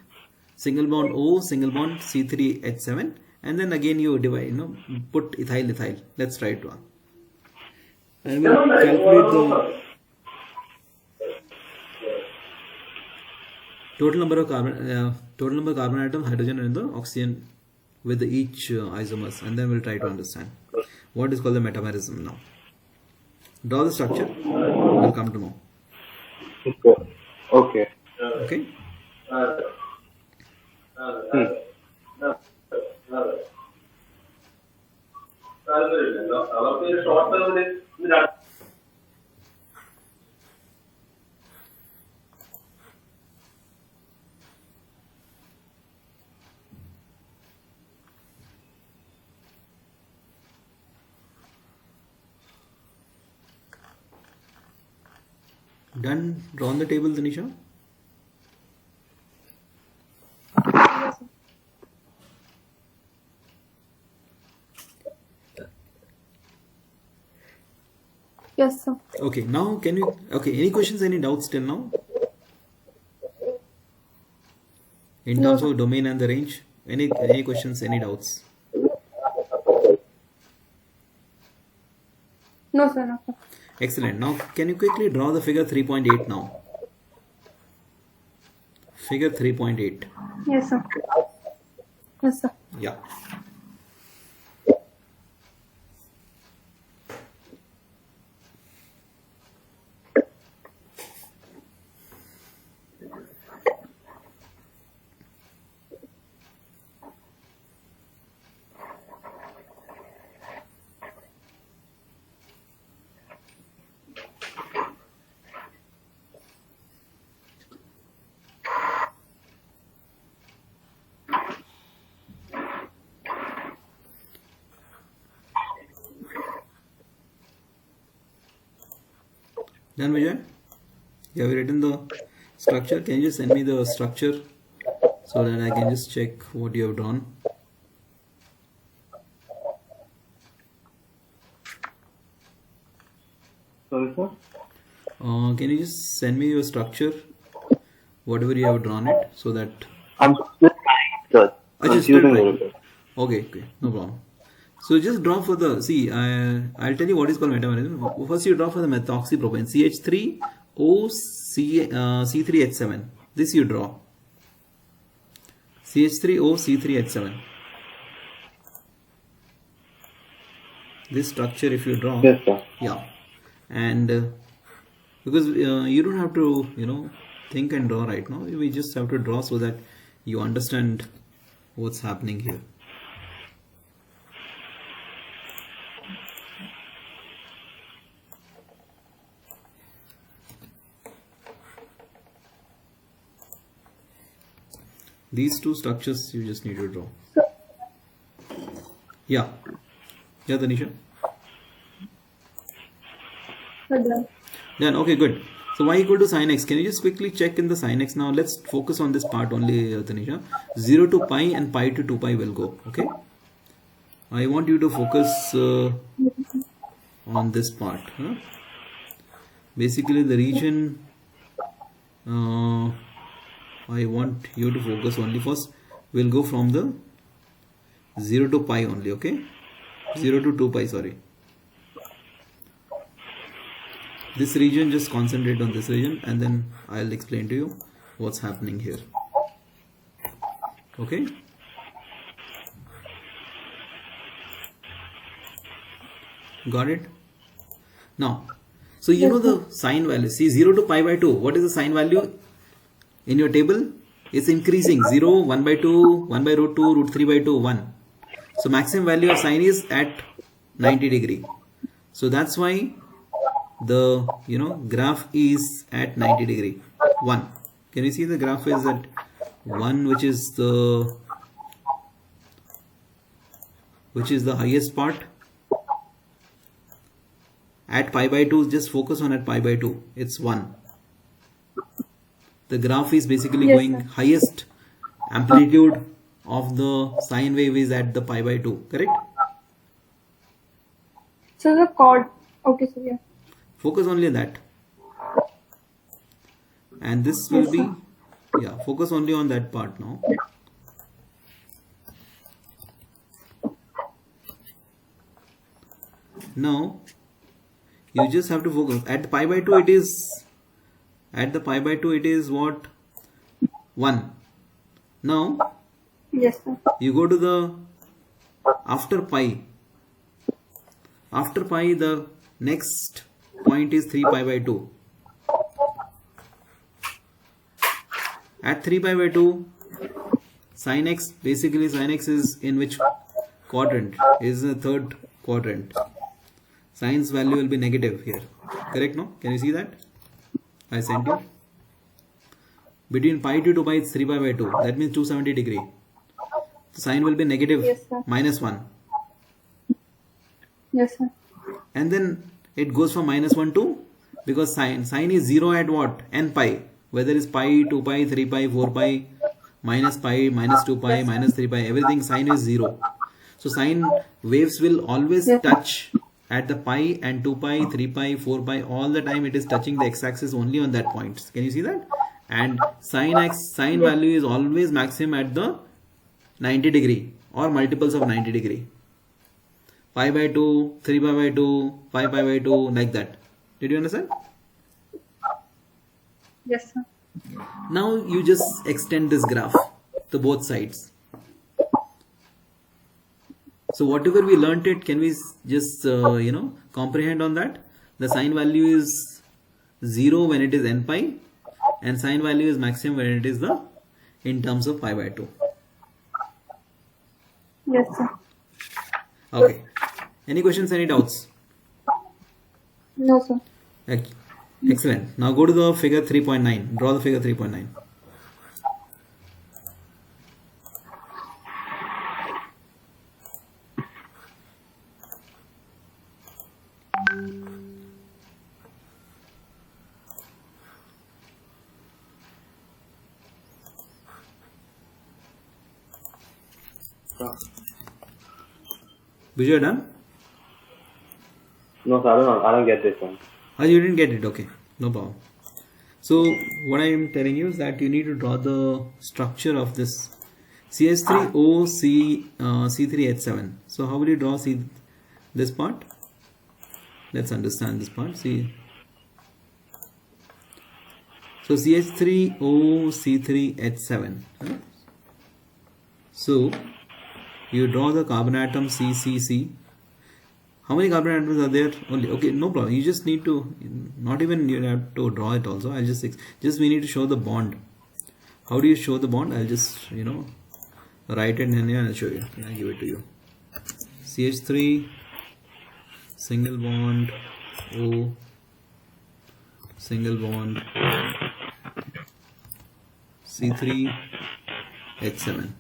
single bond O, single bond C3H7. And then again you divide, put ethyl. Let's try it one. And we'll calculate the total number of carbon atom, hydrogen and the oxygen with each isomers, and then we'll try to understand what is called the metamerism now. Draw the structure, we'll come to know. Okay. Okay? Done? Drawn the table, Tanisha? Yes, sir. Okay, now any questions, any doubts till now? In terms of domain and the range? Any questions, any doubts? No, sir. Excellent. Now, can you quickly draw the figure 3.8 now? Figure 3.8. Yes, sir. Yes, sir. Yeah. Done, Vijay? You have written the structure. Can you just send me the structure so that I can just check what you have drawn? Sorry, sir. Can you just send me your structure, whatever you have drawn it, so that I'm still trying, sir. I'm just still choosing trying. it. Okay, no problem. So just draw for the I'll tell you what is called metamerism. First you draw for the methoxypropane CH3O C3H7. This you draw CH3O C3H7. This structure if you draw, Yes, sir. yeah, and because you don't have to think and draw right now. We just have to draw so that you understand what's happening here. These two structures you just need to draw. Yeah, Tanisha. Done. Okay, good. So y equal to sin x. Can you just quickly check in the sin x now? Let's focus on this part only, Tanisha. 0 to pi and pi to 2 pi will go. Okay. I want you to focus on this part. Huh? Basically, the region. I want you to focus only first. We'll go from the 0 to pi only. Okay. 0 to 2 pi. Sorry. This region, just concentrate on this region and then I'll explain to you what's happening here. Okay. Got it? Now, so you know the sine value. See 0 to pi by 2. What is the sine value in your table? It's increasing. 0, 1 by 2, 1 by root 2, root 3 by 2, 1. So maximum value of sine is at 90 degree. So that's why the graph is at 90 degree. 1. Can you see the graph is at 1, which is the highest part. At pi by 2, just focus on at pi by 2. It's 1. The graph is basically going highest amplitude of the sine wave is at the pi by 2. Correct? So the chord. Okay, so yeah. Focus only on that. And this will be, focus only on that part now. Now, you just have to focus. At pi by 2 it is, what? 1. Now, Yes, sir. you go to the, after pi, the next point is 3 pi by 2. At 3 pi by 2, sin x, basically sin x is in which quadrant? Is the third quadrant. Sine's value will be negative here. Correct, no? Can you see that? I sent you. Between pi to 2 pi it's 3 pi by 2. That means 270 degree. So sine will be negative. Yes, sir. Minus 1. Yes, sir. And then it goes from minus 1 to, because sine is 0 at what? N pi. Whether it's pi, 2 pi, 3 pi, 4 pi, minus 2 pi, minus 3 pi, everything sine is 0. So sine waves will always touch at the pi and 2 pi, 3 pi, 4 pi, all the time it is touching the x-axis only on that point. Can you see that? And sine value is always maximum at the 90 degree or multiples of 90 degree. Pi by 2, 3 pi by 2, 5 pi by 2, like that. Did you understand? Yes, sir. Now you just extend this graph to both sides. So whatever we learnt it, can we just comprehend on that? The sine value is 0 when it is n pi, and sine value is maximum when it is in terms of pi by 2. Yes, sir. Okay. Any questions? Any doubts? No, sir. Excellent. Now go to the figure 3.9. Draw the figure 3.9. Vijay, done? No, sir, I don't get this one. Oh, you didn't get it. Okay, no problem. So what I am telling you is that you need to draw the structure of this CH3O C3H7. So how will you draw this part? Let's understand this part. See, so CH3O C3H7. So you draw the carbon atom CCC. How many carbon atoms are there? Only. Okay, no problem. You just need to, not even you have to draw it also. I'll just we need to show the bond. How do you show the bond? I'll just write it in here and I'll show you. I'll give it to you. CH3 single bond O single bond C3H7.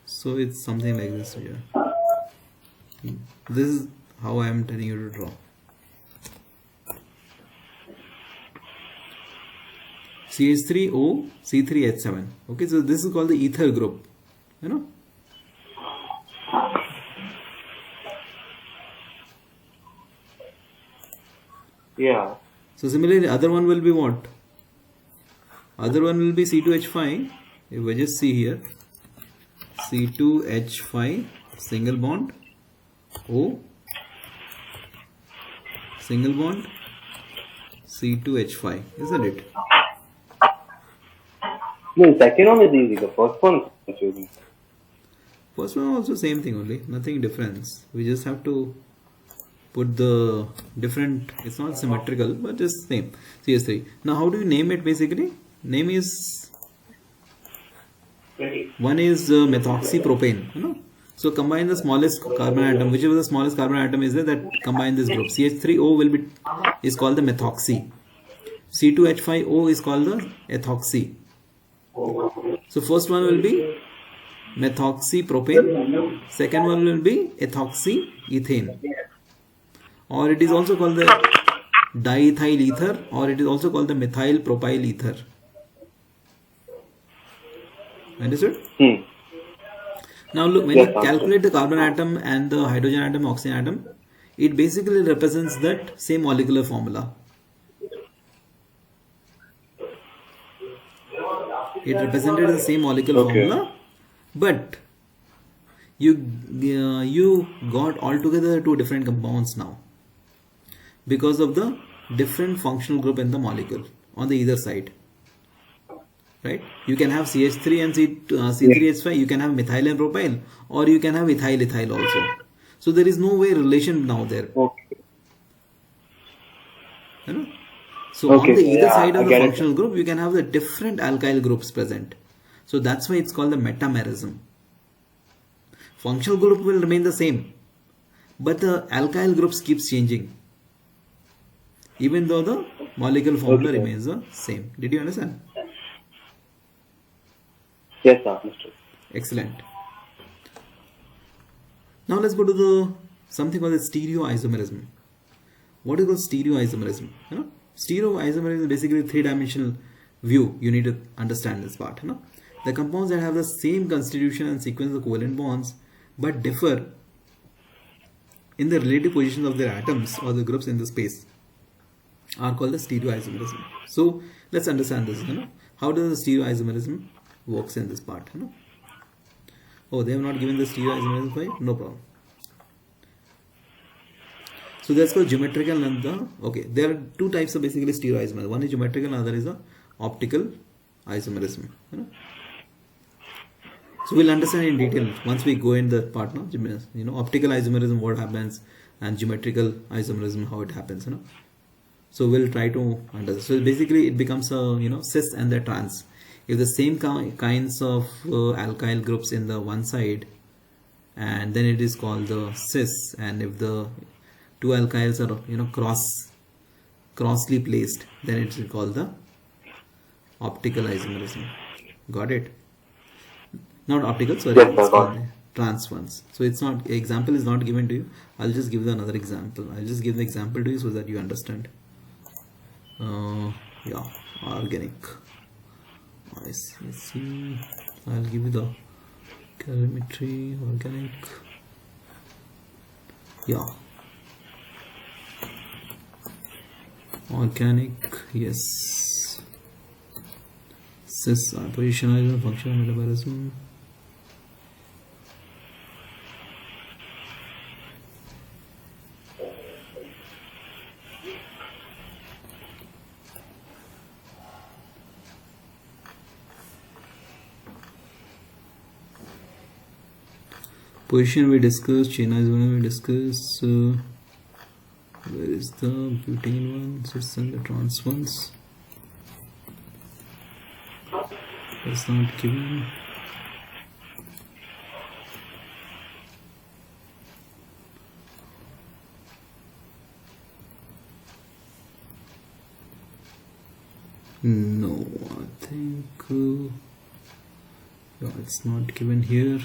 So it's something like this here. This is how I am telling you to draw. CH3O C3H7. Okay, so this is called the ether group. Yeah. So similarly, other one will be what? Other one will be C2H5. If we just see here, C2H5 single bond O single bond C2H5, isn't it? No, the second one is easy. The first one is confusing. First one also same thing only, nothing difference. We just have to put the different, it's not symmetrical but just same. CS3. Now how do you name it basically? Name is, one is methoxypropane. So combine the smallest carbon atom, whichever the smallest carbon atom is there, that combine this group. CH3O is called the methoxy. C2H5O is called the ethoxy. So first one will be methoxypropane, second one will be ethoxyethane, or it is also called the diethyl ether, or it is also called the methyl propyl ether. Understood? Now look, when you calculate the carbon atom and the hydrogen atom, oxygen atom, it basically represents that same molecular formula. It represented the same molecular formula, but you got altogether two different compounds now because of the different functional group in the molecule on the either side. Right? You can have CH3 and C3H5, you can have methyl and propyl, or you can have ethyl also. So there is no way relation now there. Okay. So on the either side of the functional group, you can have the different alkyl groups present. So that's why it's called the metamerism. Functional group will remain the same, but the alkyl groups keeps changing, even though the molecular formula remains the same. Did you understand? Yes, sir. Understood. Excellent. Now let's go to something called the stereoisomerism. What is called stereoisomerism? Stereoisomerism is basically three-dimensional view. You need to understand this part. The compounds that have the same constitution and sequence of covalent bonds but differ in the relative positions of their atoms or the groups in the space are called the stereoisomerism. So let's understand this. How does the stereoisomerism works in this part? Oh, they have not given the stereoisomerism for you? No problem. So that's called geometrical and there are two types of basically stereoisomerism. One is geometrical, another is the optical isomerism. So we'll understand in detail once we go in the part. Optical isomerism, what happens, and geometrical isomerism, how it happens. So we'll try to understand. So basically it becomes a cis and the trans. If the same kinds of alkyl groups in the one side, and then it is called the cis, and if the two alkyls are crossly placed, then it is called the optical isomerism. Got it? Not optical, sorry, it's called trans ones. So it's not, example is not given to you. I'll just give another example. I'll just give the example to you so that you understand. Yeah, organic. Let's see. I'll give you the calorimetry, organic. Yeah. Organic, yes. Cis position isomer, functional metabolism. Position we discussed, chain isomer we discussed. Where is the butane one? Cis and the trans ones. That's not given. No, I think yeah, it's not given here.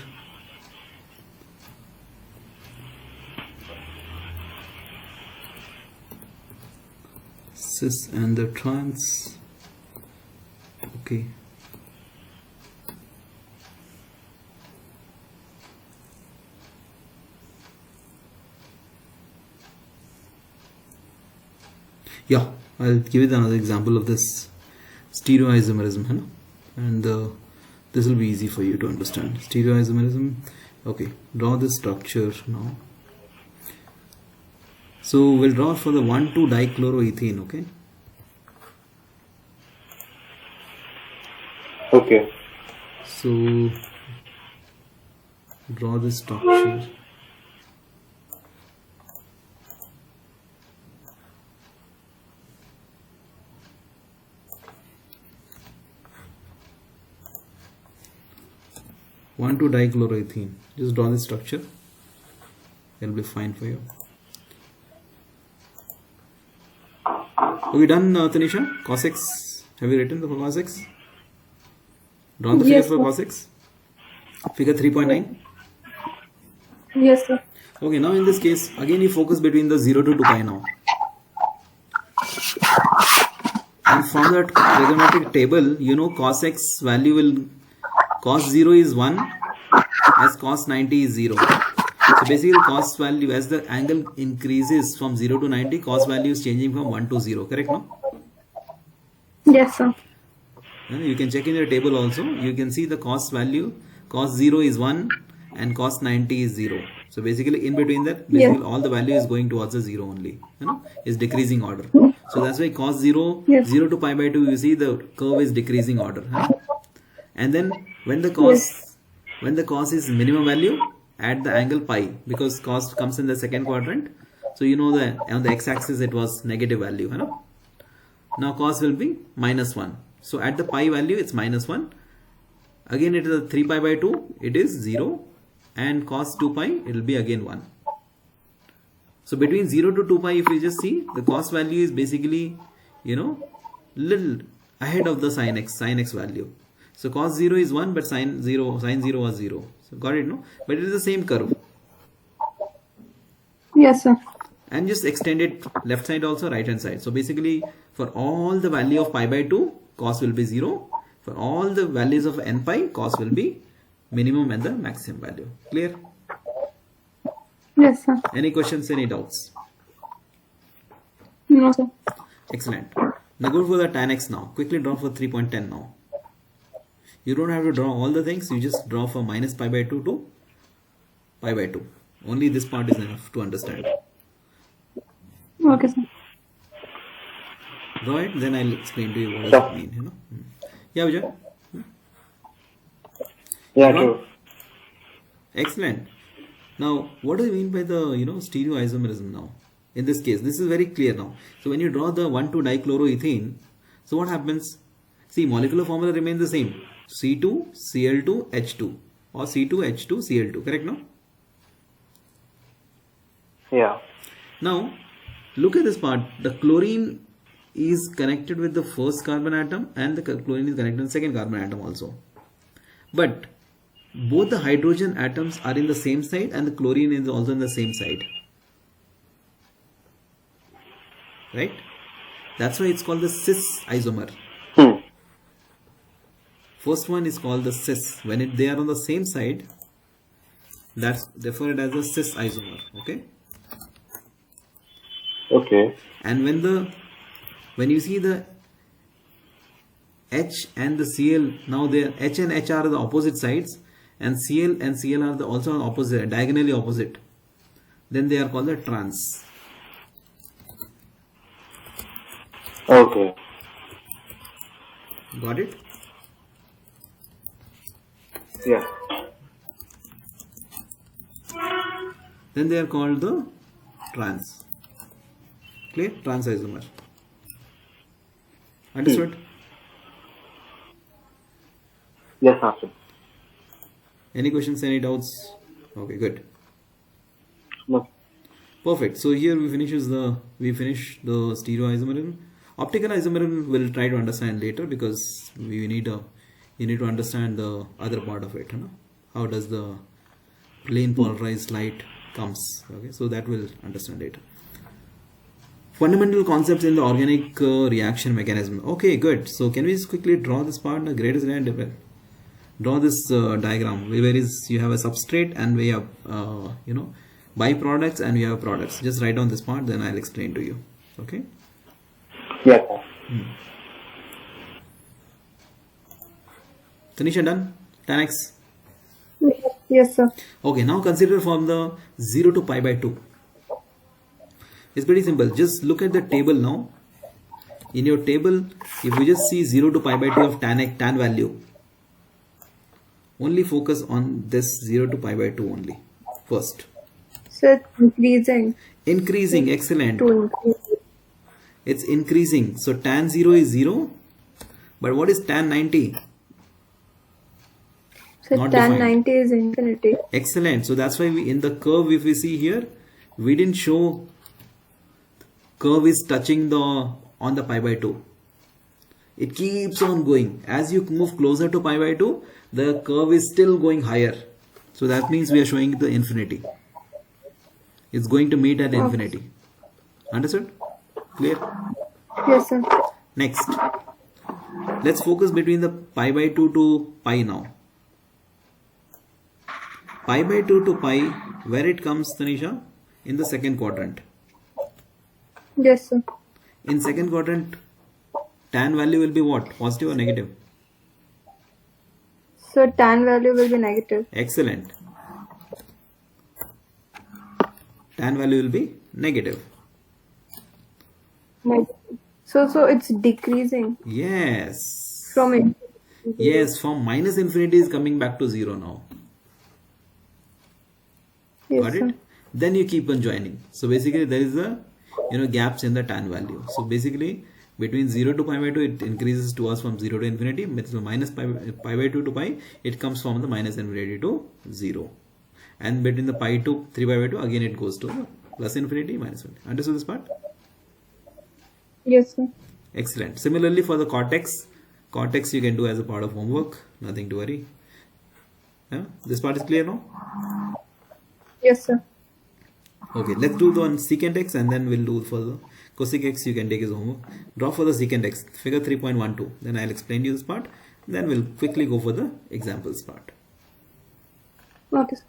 Cis and the trans. Okay. Yeah, I'll give you another example of this stereoisomerism, है ना? And this will be easy for you to understand. Stereoisomerism. Okay, draw the structure now. So we'll draw for the 1,2-dichloroethane. Okay. Okay. So draw the structure. One to dichloroethane. Just draw the structure. It'll be fine for you. Have you done Tanisha? Cos x. Have you written the cos x? Drawn the figure Yes, for sir. cos x? Figure 3.9. Yes, sir. Okay, now in this case, again you focus between the 0 to 2 pi now. And from that trigonometric table, you know cos x value will, cos 0 is 1, as cos 90 is 0. So basically cos value, as the angle increases from 0 to 90, cos value is changing from 1 to 0, correct no? Yes, sir. And you can check in your table also, you can see the cos value, cos 0 is 1 and cos 90 is 0. So basically in between that, basically all the value is going towards the 0 only, you know, is decreasing order. So that's why cos 0, Yes. 0 to pi by 2, you see the curve is decreasing order. Huh? And then when the cos is minimum value, add the angle pi, because cos comes in the second quadrant. So you know that on the x-axis it was negative value. You know? Now cos will be minus 1. So at the pi value it's minus 1. Again it is a 3 pi by 2, it is 0. And cos 2 pi, it will be again 1. So between 0 to 2 pi, if you just see, the cos value is basically, you know, little ahead of the sin x value. So cos 0 is 1, but sin 0 was 0. So got it, no? But it is the same curve. Yes, sir. And just extend it left side also, right hand side. So basically, for all the value of pi by 2, cos will be 0. For all the values of n pi, cos will be minimum and the maximum value. Clear? Yes, sir. Any questions, any doubts? No, sir. Excellent. Now go for the tan x now. Quickly draw for 3.10 now. You don't have to draw all the things. You just draw for minus pi by 2 to pi by 2. Only this part is enough to understand. Okay, sir. Draw it, then I'll explain to you what does it mean. You know? Yeah, Vijay? Yeah, Draw? true. Excellent. Now, what do you mean by the stereoisomerism now? In this case, this is very clear now. So when you draw the 1,2-dichloroethane, so what happens? See, molecular formula remains the same. C2Cl2H2 or C2H2Cl2. Correct, no? Yeah. Now, look at this part. The chlorine is connected with the first carbon atom and the chlorine is connected with the second carbon atom also. But both the hydrogen atoms are in the same side and the chlorine is also in the same side. Right? That's why it's called the cis isomer. First one is called the cis. When they are on the same side, that's referred as a cis isomer. Okay? Okay. And when you see the H and the Cl, now the H and H are the opposite sides, and Cl and Cl are also opposite, diagonally opposite. Then they are called the trans. Okay. Got it? Yeah. Then they are called the trans. Clear? Trans isomer. Understood? Yes, master. Any questions, any doubts? Okay, good. No. Perfect. So here we finish the stereoisomerism. Optical isomerism we'll try to understand later, because you need to understand the other part of it. You know? How does the plane polarized light comes? Okay, so that we'll understand later. Fundamental concepts in the organic reaction mechanism. Okay, good. So can we just quickly draw this part? The greatest and draw this diagram where you have a substrate and we have byproducts and we have products. Just write down this part, then I'll explain to you. Okay. Yes, sir. Tanisha, done? 10x. Yes, sir. Okay, now consider from the 0 to pi by 2. It's pretty simple. Just look at the table now. In your table, if you just see 0 to pi by 2 of tan value, only focus on this 0 to pi by 2 only first. So it's increasing. Increasing, excellent. To increase. It's increasing. So tan 0 is 0. But what is tan 90? So Not tan defined. 90 is infinity. Excellent. So that's why in the curve, if we see here, we didn't show curve is touching on the pi by 2. It keeps on going. As you move closer to pi by 2, the curve is still going higher. So that means we are showing the infinity. It's going to meet at infinity. Understood? Clear? Yes, sir. Next. Let's focus between the pi by 2 to pi now. Pi by 2 to pi, where it comes, Tanisha? In the second quadrant. Yes, sir. In second quadrant, tan value will be what? Positive or negative? So tan value will be negative. Excellent. Tan value will be negative. Negative. So it's decreasing Yes. from infinity. Yes, from minus infinity is coming back to 0 now. Yes, Got sir. it? Then you keep on joining. So basically there is a gaps in the tan value. So basically between 0 to pi by 2 it increases to us from 0 to infinity. So minus pi by 2 to pi, it comes from the minus infinity to 0. And between the pi to 3 pi by 2 again it goes to the plus infinity, minus infinity. Understood this part? Yes, sir. Excellent. Similarly for the cortex you can do as a part of homework. Nothing to worry. Yeah? This part is clear now? Yes, sir. Okay, let's do the secant x and then we'll do for the cosec x. You can take his homework. Draw for the secant x, figure 3.12. Then I'll explain you this part. Then we'll quickly go for the examples part. Okay, sir.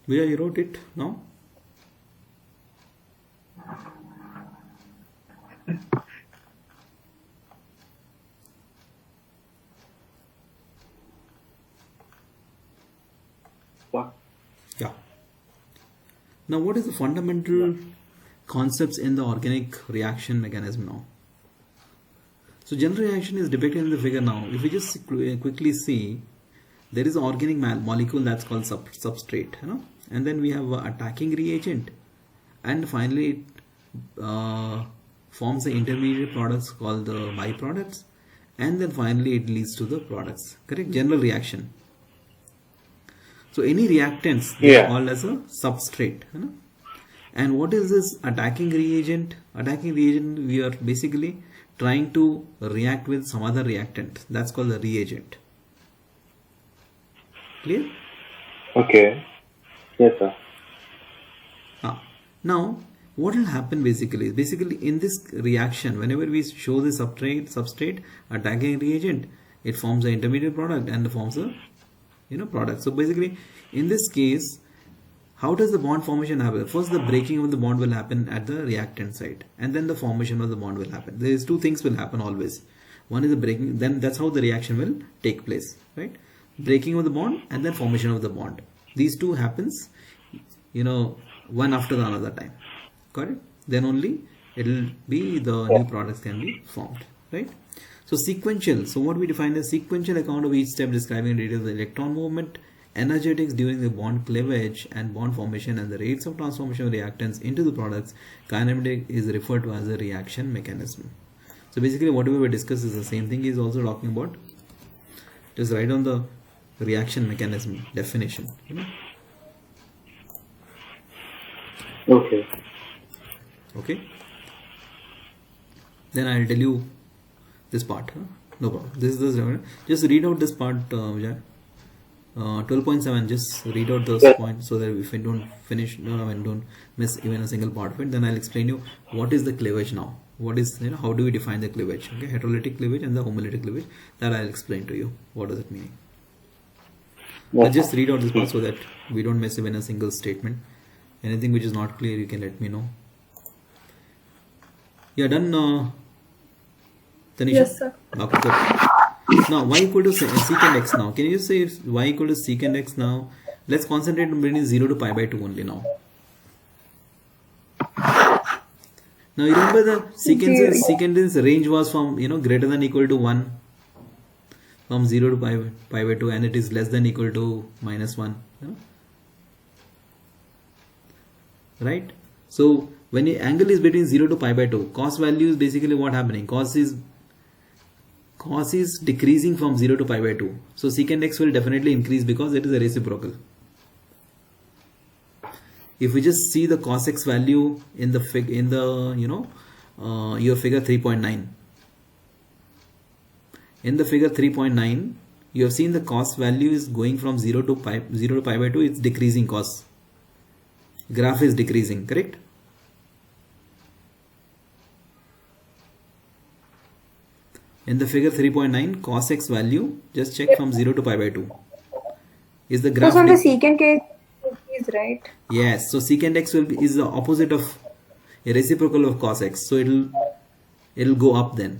Where you wrote it now? What? Yeah. Now what is the fundamental concepts in the organic reaction mechanism now? So general reaction is depicted in the figure now. If we just quickly see, there is an organic molecule that's called substrate, and then we have an attacking reagent, and finally it forms the intermediate products called the byproducts, and then finally it leads to the products. Correct? General reaction. So any reactants they are called as a substrate. And what is this attacking reagent? Attacking reagent, we are basically trying to react with some other reactant. That's called the reagent. Clear? Okay. Yes, sir. Now, what will happen basically in this reaction, whenever we show the substrate attacking reagent, it forms an intermediate product and forms a product. So basically in this case, how does the bond formation happen? First, the breaking of the bond will happen at the reactant site, and then the formation of the bond will happen. There is two things will happen always. One is the breaking, then that's how the reaction will take place, right? Breaking of the bond and then formation of the bond. These two happens, one after the another time. Got it? Then only it will be the new products can be formed, right? So sequential. So what we define as sequential account of each step describing details of the electron movement, energetics during the bond cleavage and bond formation, and the rates of transformation of reactants into the products. Kinematic is referred to as a reaction mechanism. So basically whatever we discuss is the same thing. He is also talking about. Just write on the reaction mechanism definition. Okay. Okay. Then I'll tell you this part. No problem. This is the just read out this part, Vijay. 12.7, just read out those points so that if we don't finish and don't miss even a single part of it, then I'll explain you what is the cleavage now. What is, how do we define the cleavage? Okay, heterolytic cleavage and the homolytic cleavage. That I'll explain to you. What does it mean? I'll just read out this part so that we don't miss even a single statement. Anything which is not clear, you can let me know. You're done, Tanisha? Yes, sir. Okay, good. Now y equal to secant x now. Can you say if y equal to secant x now? Let's concentrate on between 0 to pi by 2 only now. Now you remember the secant's range was from greater than equal to 1 from 0 to pi by 2, and it is less than equal to -1. Right? So when the angle is between 0 to pi by 2, cos value is basically what happening. Cos is decreasing from 0 to pi by 2. So secant x will definitely increase because it is a reciprocal. If we just see the cos x value in the your figure 3.9. In the figure 3.9, you have seen the cos value is going from 0 to pi by 2. It's decreasing cos. Graph is decreasing, correct? In the figure 3.9, cos x value, just check from 0 to pi by 2. Is the graph... So on the secant case, is right? Yes. So secant x is the opposite of a reciprocal of cos x. So it'll go up then.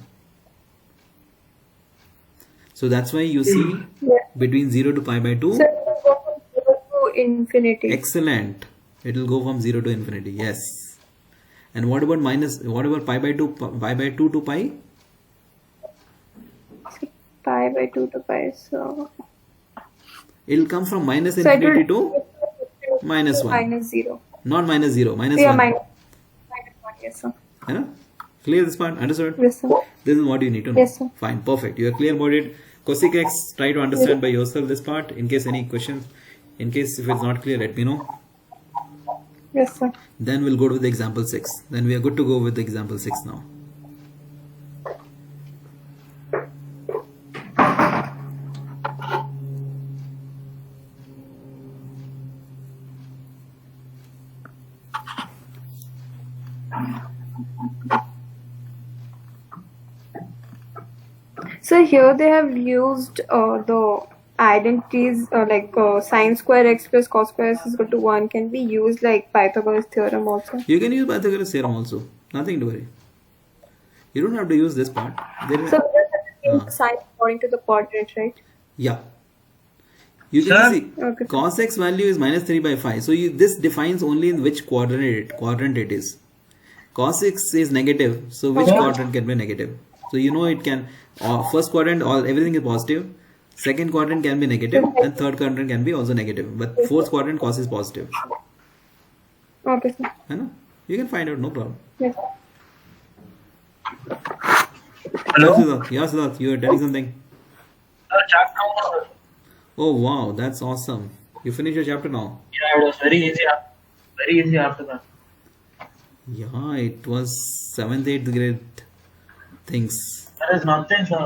So that's why you see between 0 to pi by 2. So it will go from 0 to infinity. Excellent. It will go from 0 to infinity. Yes. And what about pi by 2 to pi? Pi by 2 to pi, so it'll come from minus infinity to minus 1. Minus 0. Not minus 0, minus Yeah, 1. minus 1, yes, sir. Clear this part? Understood? Yes, sir. This is what you need to know. Yes, sir. Fine, perfect. You are clear about it. Cosec x, try to understand by yourself this part. In case any questions, in case if it's not clear, let me know. Yes, sir. Then we'll go to the example 6. Then we are good to go with the example 6 now. So here they have used the identities like sine square x plus cos square x is equal to 1 can be used like Pythagoras theorem also. You can use Pythagoras theorem also. Nothing to worry. You don't have to use this part. So we just have to take sine according to the coordinate, right? Yeah. You can see Okay. cos x value is minus 3 by 5. So this defines only in which quadrant it is. Cos x is negative. So which quadrant can be negative? So it can first quadrant everything is positive. Second quadrant can be negative and third quadrant can be also negative. But fourth quadrant cos is positive. Okay, sir. You can find out, no problem. Yes. Hello? Yeah, Siddharth, you are telling something. Chapter 1. Oh wow, that's awesome. You finished your chapter now. Yeah, it was very easy after that. Yeah, it was 7th, 8th grade things. There is nothing, sir.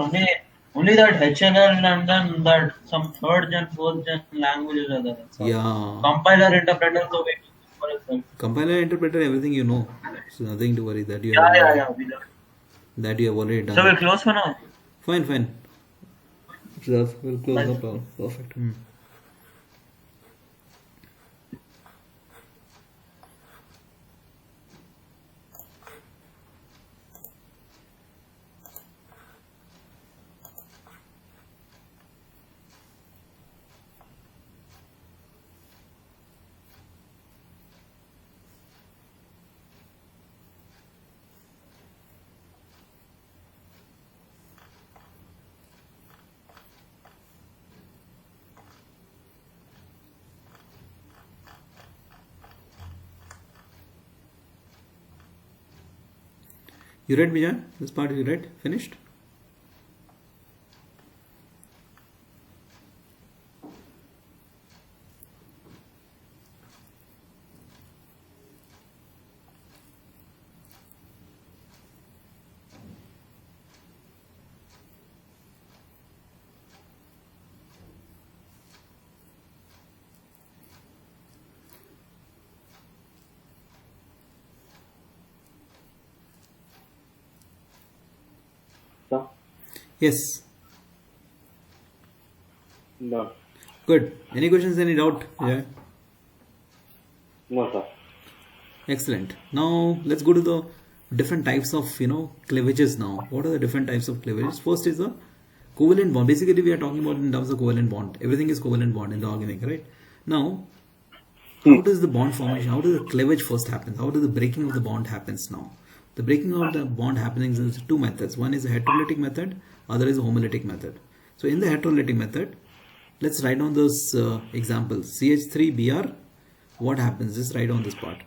Only that HLL and then that some third gen, fourth gen languages are there. So Yeah. compiler, interpreter, so wait for itself. Compiler, interpreter, everything you know. So nothing to worry that you Yeah, have yeah, already, yeah. We learned. that you have already done So we'll it. close for now. Fine, fine. We'll close, no Bye. problem. Perfect. You read, Bijan? This part you read? Finished? Sir? Yes. No. Good. Any questions, any doubt? Yeah. No, sir. Excellent. Now let's go to the different types of cleavages now. What are the different types of cleavages? First is the covalent bond. Basically we are talking about in terms of covalent bond. Everything is covalent bond in the organic, right? Now how does the bond formation, how does the cleavage first happen? How does the breaking of the bond happens now? The breaking of the bond happens in two methods. One is a heterolytic method, other is a homolytic method. So in the heterolytic method, let's write down those examples. CH3Br, what happens? Just write down this part.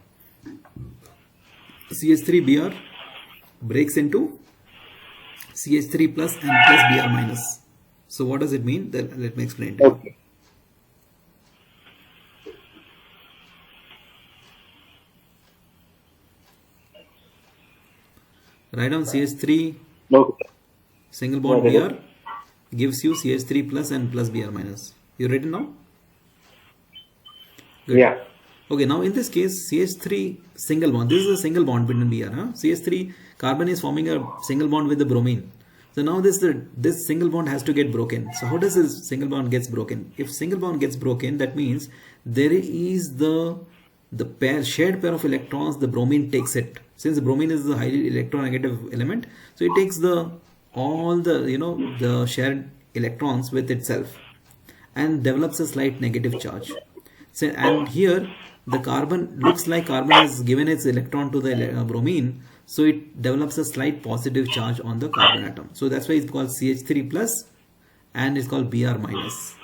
CH3Br breaks into CH3 plus and plus Br minus. So what does it mean? Let me explain to you. Okay. Write down CH3 Okay. single bond Okay. Br gives you CH3 plus and plus Br minus. You written now? Good. Yeah. Okay, now in this case, CH3 single bond. This is a single bond between Br. CH3 carbon is forming a single bond with the bromine. So now this single bond has to get broken. So how does this single bond gets broken? If single bond gets broken, that means there is the shared pair of electrons. The bromine takes it. Since the bromine is a highly electronegative element, so it takes all the shared electrons with itself and develops a slight negative charge. So, and here the carbon looks like carbon has given its electron to the bromine, so it develops a slight positive charge on the carbon atom. So that's why it's called CH3 plus and it's called Br minus.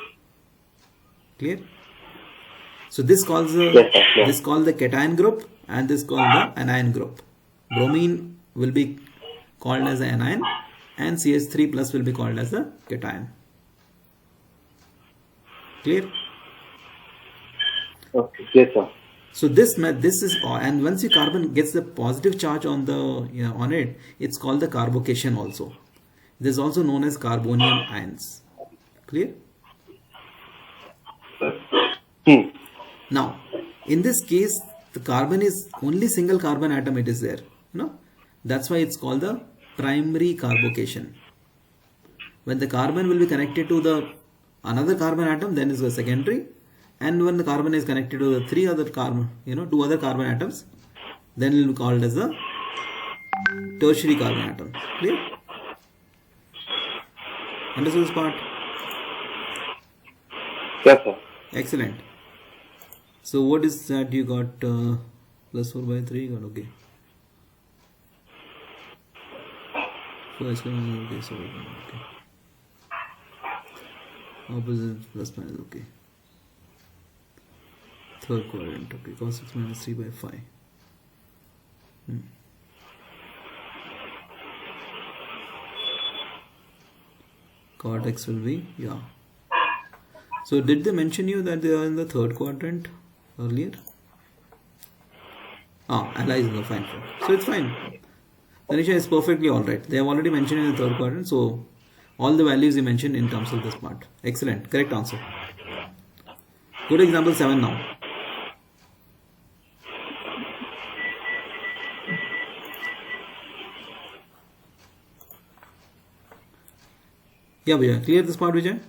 Clear? So this calls Yes, sir. Yeah. this called the cation group and this called the anion group. Bromine will be called as the anion and CH3 plus will be called as the cation. Clear? Okay. Yes, sir. So this is, and once the carbon gets the positive charge on on it, it's called the carbocation also. This is also known as carbonium ions. Clear? Now, in this case, the carbon is only single carbon atom. It is there. That's why it's called the primary carbocation. When the carbon will be connected to another carbon atom, then is the secondary. And when the carbon is connected to the two other carbon atoms, then it will be called as the tertiary carbon atom. Clear? Understood this part? Yes, sir. Excellent. So what is that you got? Plus 4 by 3 got, okay. So it's going to, okay, so okay. Opposite plus minus, okay. Third quadrant, okay. Cos 6 minus 3 by 5. Cortex will be, yeah. So did they mention you that they are in the third quadrant earlier? Allies in the fine. So it's fine. Tanisha is perfectly alright. They have already mentioned in the third quadrant. So all the values you mentioned in terms of this part. Excellent. Correct answer. Go to example 7 now. Yeah, Vijay. Clear this part, Vijay?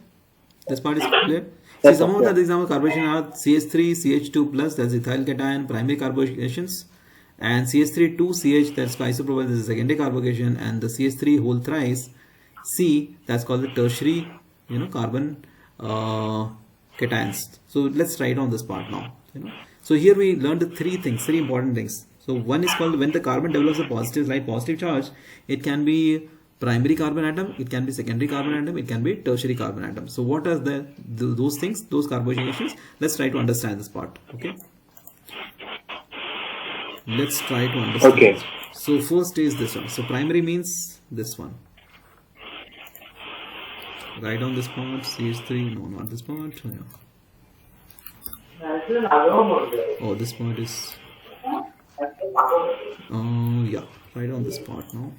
This part is clear? Yes, See, some of sir. the example carbonation are CH3, CH2 plus, that's ethyl cation, primary carbocations, and CH3 2CH, that's isopropyl, this is secondary carbocation, and the CH3 whole thrice C, that's called the tertiary, carbon cations. So let's write on this part now. So here we learned the three important things. So one is called when the carbon develops a positive charge, it can be primary carbon atom, it can be secondary carbon atom, it can be tertiary carbon atom. So what are those things, those carbocations? Let's try to understand this part. Okay. Let's try to understand. Okay. This. So first is this one. So primary means this one. Write down this part, CH3, no, not this part. Yeah. Oh, this part is. Yeah, write down this part now.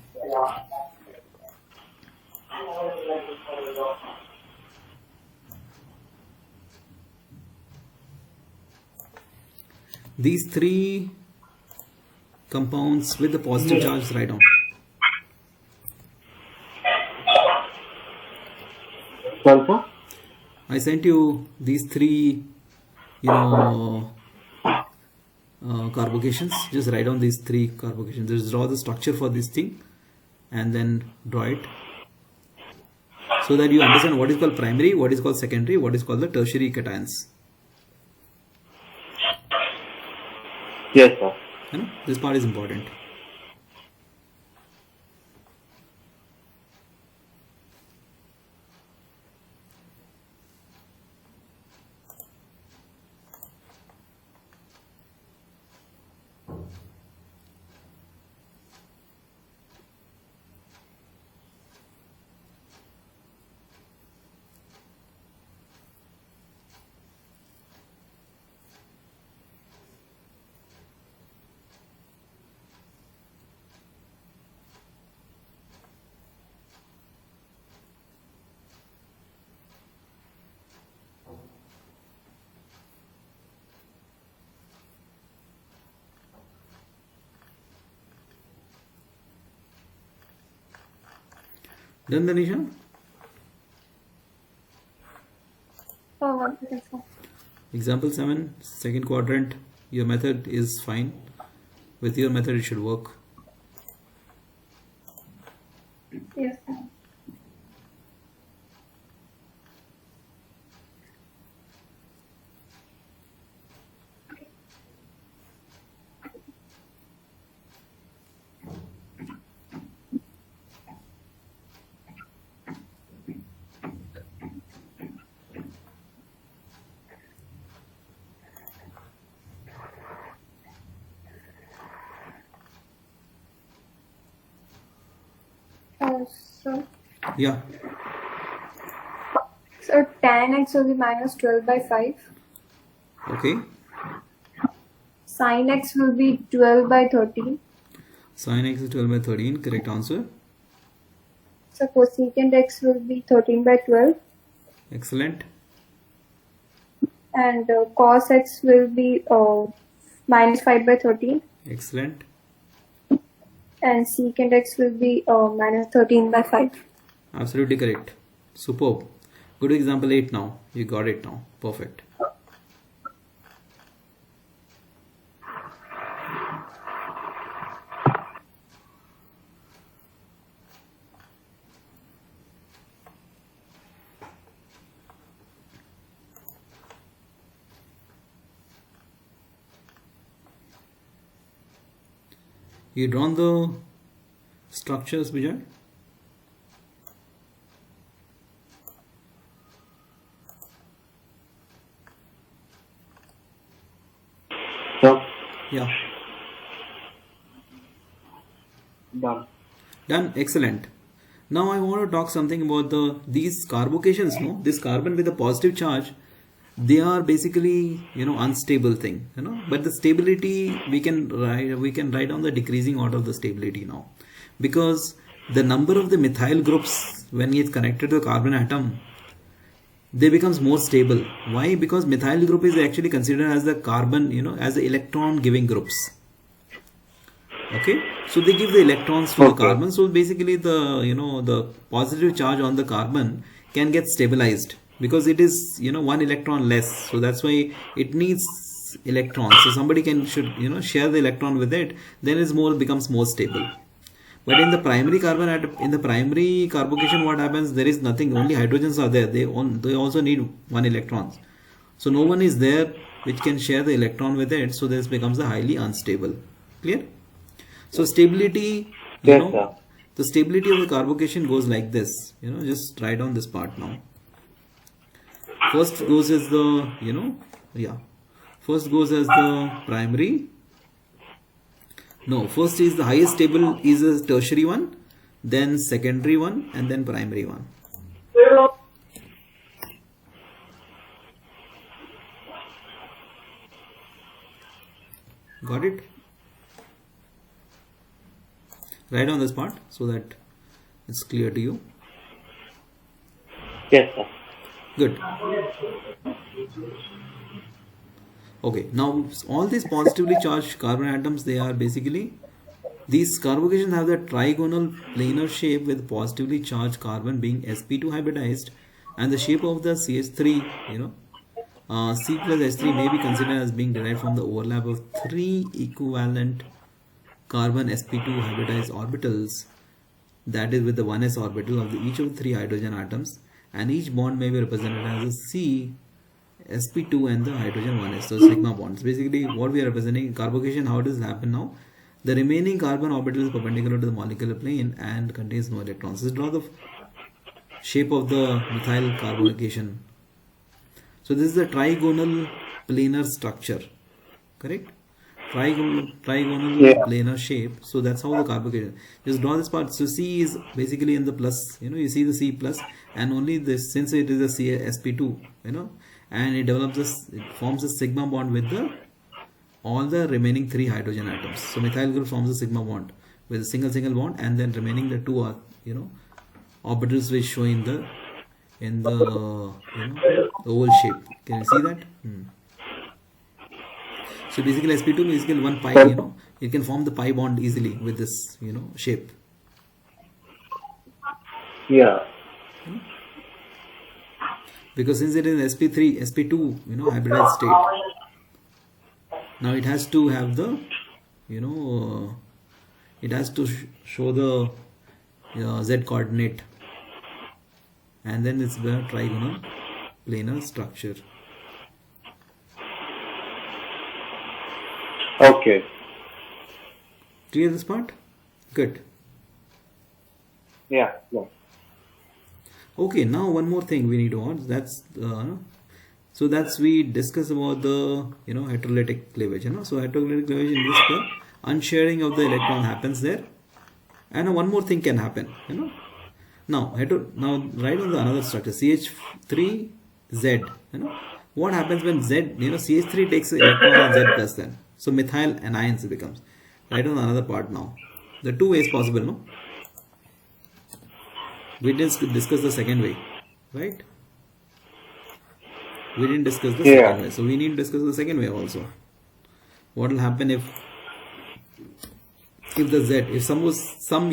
These three compounds with the positive charge, write down. Sir? I sent you these three, carbocations. Just write down these three carbocations. Just draw the structure for this thing and then draw it so that you understand what is called primary, what is called secondary, what is called the tertiary cations. Yes, sir. This part is important. Done, Danisha? Oh, okay, sir. Example 7, second quadrant. Your method is fine. With your method, it should work. Yes, sir. So Yeah. tan x will be minus 12 by 5. Okay. Sin x will be 12 by 13. Sin x is 12 by 13. Correct answer. So cosecant x will be 13 by 12. Excellent. And cos x will be minus 5 by 13. Excellent. And secant x will be minus 13 by 5. Absolutely correct. Superb. Go to example 8 now. You got it now. Perfect. You drawn the structures, Vijay? Sir? Yeah. Done. Done. Excellent. Now I want to talk something about these carbocations. No, this carbon with a positive charge, they are basically unstable thing. But the stability we can write down the decreasing order of the stability now, because the number of the methyl groups when it's connected to the carbon atom, they becomes more stable. Why? Because methyl group is actually considered as the carbon, as the electron giving groups. Okay, so they give the electrons to the Okay. carbon. So basically, the positive charge on the carbon can get stabilized because it is one electron less. So that's why it needs electrons. So somebody should share the electron with it. Then it becomes more stable. But in the primary carbon in the primary carbocation, what happens? There is nothing. Only hydrogens are there. They also need one electrons. So no one is there which can share the electron with it. So this becomes a highly unstable. Clear? So stability, Yes, sir. the stability of the carbocation goes like this. Just write down this part now. First goes as First goes as the primary. No, first is the highest stable is a tertiary one, then secondary one, and then primary one. Got it? Write down this part so that it's clear to you. Yes, sir. Good. Okay, now all these positively charged carbon atoms, they are basically, these carbocations have the trigonal planar shape with positively charged carbon being sp2 hybridized, and the shape of the CH3, C plus H3 may be considered as being derived from the overlap of three equivalent carbon sp2 hybridized orbitals, that is with the 1s orbital of each of the three hydrogen atoms, and each bond may be represented as a C sp2 and the hydrogen 1s, so sigma bonds. Basically what we are representing carbocation, how does it happen now? The remaining carbon orbital is perpendicular to the molecular plane and contains no electrons. Let's draw the shape of the methyl carbocation. So this is the trigonal planar structure, correct? Trigonal planar shape. So that's how the carbocation. Just draw this part. So C is basically in the plus. You see the C plus, and only this, since it is a C sp2. And it forms a sigma bond with all the remaining three hydrogen atoms. So methyl group forms a sigma bond with a single bond, and then remaining the two are orbitals which show in the oval shape. Can you see that? So basically sp2 basically one pi, you can form the pi bond easily with this shape. Yeah. Because since it is sp2 hybridized state, now it has to have the it has to show the z coordinate, and then it's the trigonal planar structure. Okay. Clear this part? Good. Yeah. Yeah. Okay, now one more thing we need to add. That's so that's we discuss about the heterolytic cleavage. So heterolytic cleavage, in this case, unsharing of the electron happens there, and one more thing can happen. Now write on the another structure CH3Z. What happens when Z CH3 takes electron on Z plus, then so methyl anions becomes. Write on another part now. The two ways possible, no? We didn't discuss the second way, right? We didn't discuss the second way, so we need to discuss the second way also. What will happen if the Z, if some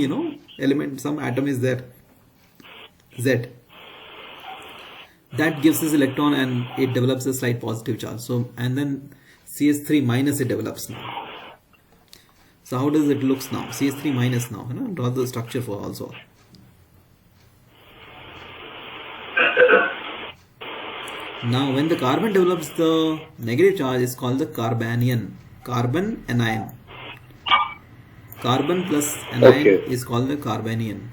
element, some atom is there, Z, that gives this electron and it develops a slight positive charge. So and then CH3 minus it develops now. So how does it looks now? CH3 minus now. Draw the structure for also. Now when the carbon develops the negative charge, is called the carbanion. Carbon anion. Carbon plus anion is called the carbanion.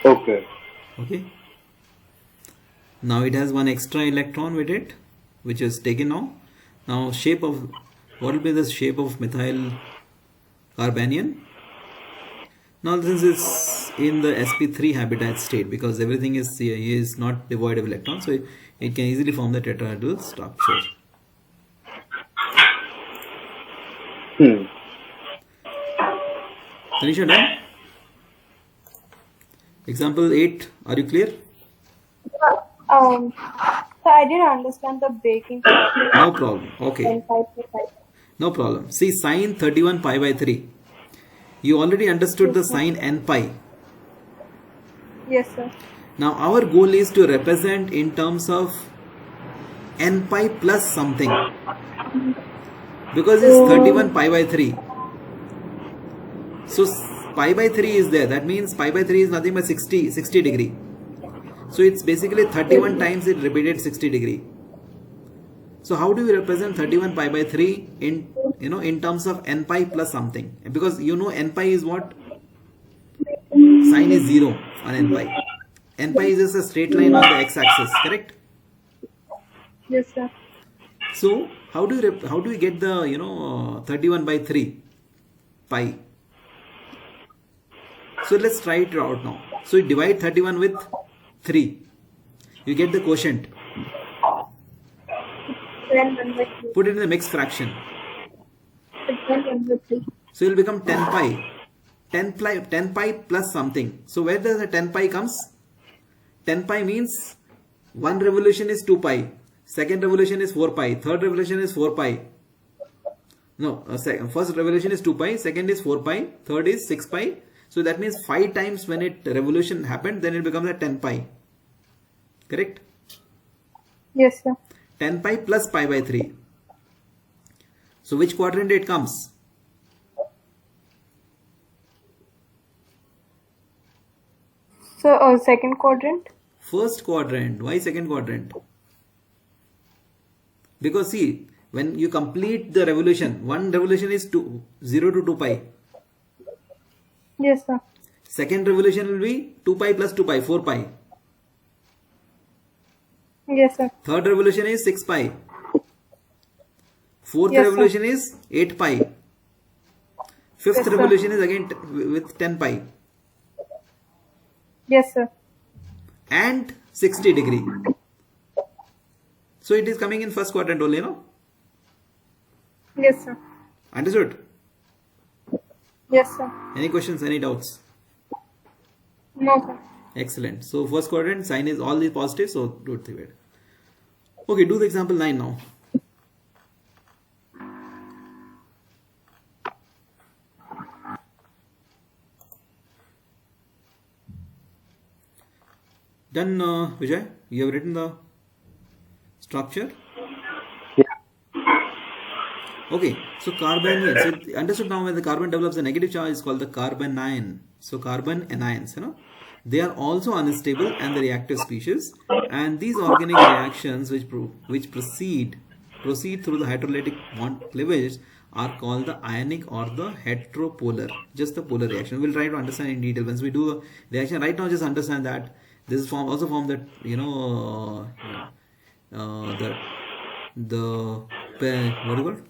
Okay. Now it has one extra electron with it, which is taken now. Now shape of, what will be the shape of methyl carbanion? Now since it's in the sp3 hybridized state, because everything is not devoid of electrons, so it can easily form the tetrahedral structure. Tanisha, done? Example 8, are you clear? So I didn't understand the breaking part. No problem. Okay. 10 pi to 5. No problem. See, sine 31 pi by 3. You already understood the sine n pi. Yes, sir. Now our goal is to represent in terms of n pi plus something. Because it's 31 pi by 3. So pi by 3 is there. That means pi by 3 is nothing but 60 degree. So it's basically 31 times it repeated 60 degree. So how do we represent 31 pi by 3 in terms of n pi plus something? Because you know n pi is what? Sine is 0 on n pi. N pi is just a straight line on the x-axis, correct? Yes, sir. So how do we get the 31 by 3 pi? So let's try it out now. So you divide 31 with 3. You get the quotient. Then 1 by 3. Put it in the mixed fraction. Then 1 by 3. So it will become 10 pi. 10 pi plus something. So where does the 10 pi comes? 10 pi means one revolution is 2 pi. Second revolution is 4 pi. Third revolution is 4 pi. No, first revolution is 2 pi. Second is 4 pi. Third is 6 pi. So that means 5 times when revolution happened, then it becomes a 10 pi. Correct? Yes, sir. 10 pi plus pi by 3. So which quadrant it comes? So, second quadrant? First quadrant. Why second quadrant? Because see, when you complete the revolution, one revolution is 0 to 2 pi. Yes, sir. Second revolution will be 2 pi plus 2 pi, 4 pi. Yes, sir. Third revolution is 6 pi. Fourth Yes, sir. revolution is 8 pi. Fifth Yes, sir. revolution is again with 10 pi. Yes, sir. And 60 degree. So it is coming in first quadrant only, no? Yes, sir. Understood? Yes, sir. Any questions, any doubts? No, sir. Excellent. So first quadrant, sign is all the positive, so do it 3 way. Okay, do the example 9 now. Done, Vijay? You have written the structure? Okay, so carbon, yes, so understood now when the carbon develops a negative charge is called the carbon ion. So carbon anions, they are also unstable and the reactive species, and these organic reactions which proceed through the hydrolytic bond cleavage are called the ionic or the heteropolar, just the polar reaction. We'll try to understand in detail once we do the reaction. Right now just understand that this is also form that the what do you call it?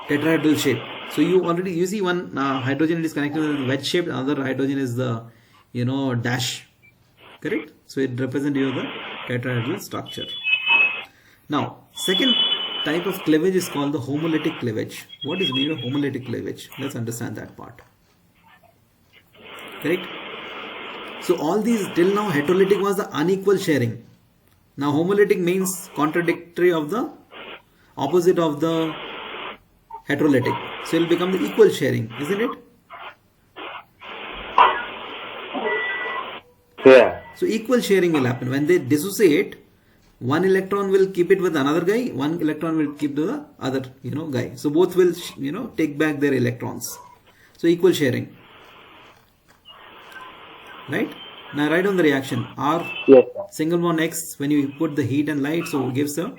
Tetrahedral shape. So you see one hydrogen is connected with the wedge shape, another hydrogen is the dash, correct? So it represents you the tetrahedral structure. Now second type of cleavage is called the homolytic cleavage. What is mean of homolytic cleavage? Let's understand that part. Correct? So all these till now heterolytic was the unequal sharing. Now homolytic means contradictory of the opposite of the heterolytic. So it will become the equal sharing, isn't it? Yeah. So equal sharing will happen. When they dissociate, one electron will keep it with another guy, one electron will keep the other guy. So both will take back their electrons. So equal sharing. Right? Now write down the reaction. R Yes, sir. single bond X, when you put the heat and light, so it gives the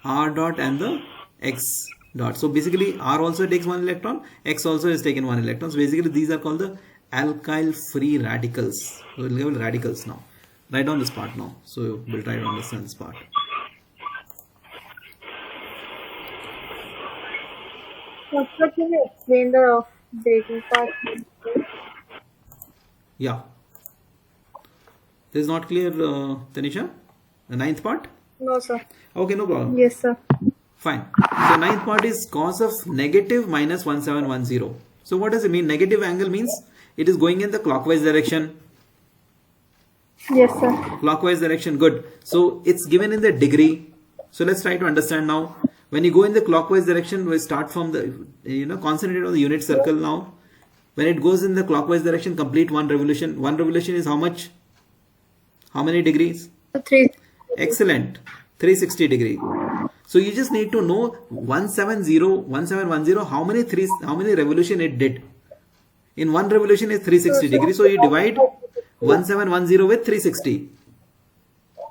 R dot and the X dot. So basically R also takes one electron, X also is taken one electron. So basically these are called the alkyl free radicals. So we'll give radicals now. Write down this part now. So we'll try to understand this part. So, sir, can you explain the breaking part? Yeah. This is not clear, Tanisha? The ninth part? No, sir. Okay, no problem. Yes, sir. Fine. So ninth part is cos of negative minus 1710. So what does it mean? Negative angle means it is going in the clockwise direction. Yes, sir. Clockwise direction, good. So it's given in the degree. So let's try to understand now. When you go in the clockwise direction, we start from the, concentrate on the unit circle now. When it goes in the clockwise direction, complete one revolution. One revolution is how much? How many degrees? 3. Excellent. 360 degree. So you just need to know 1710, how many revolution it did. In one revolution is 360 degrees. So you divide 1710 with 360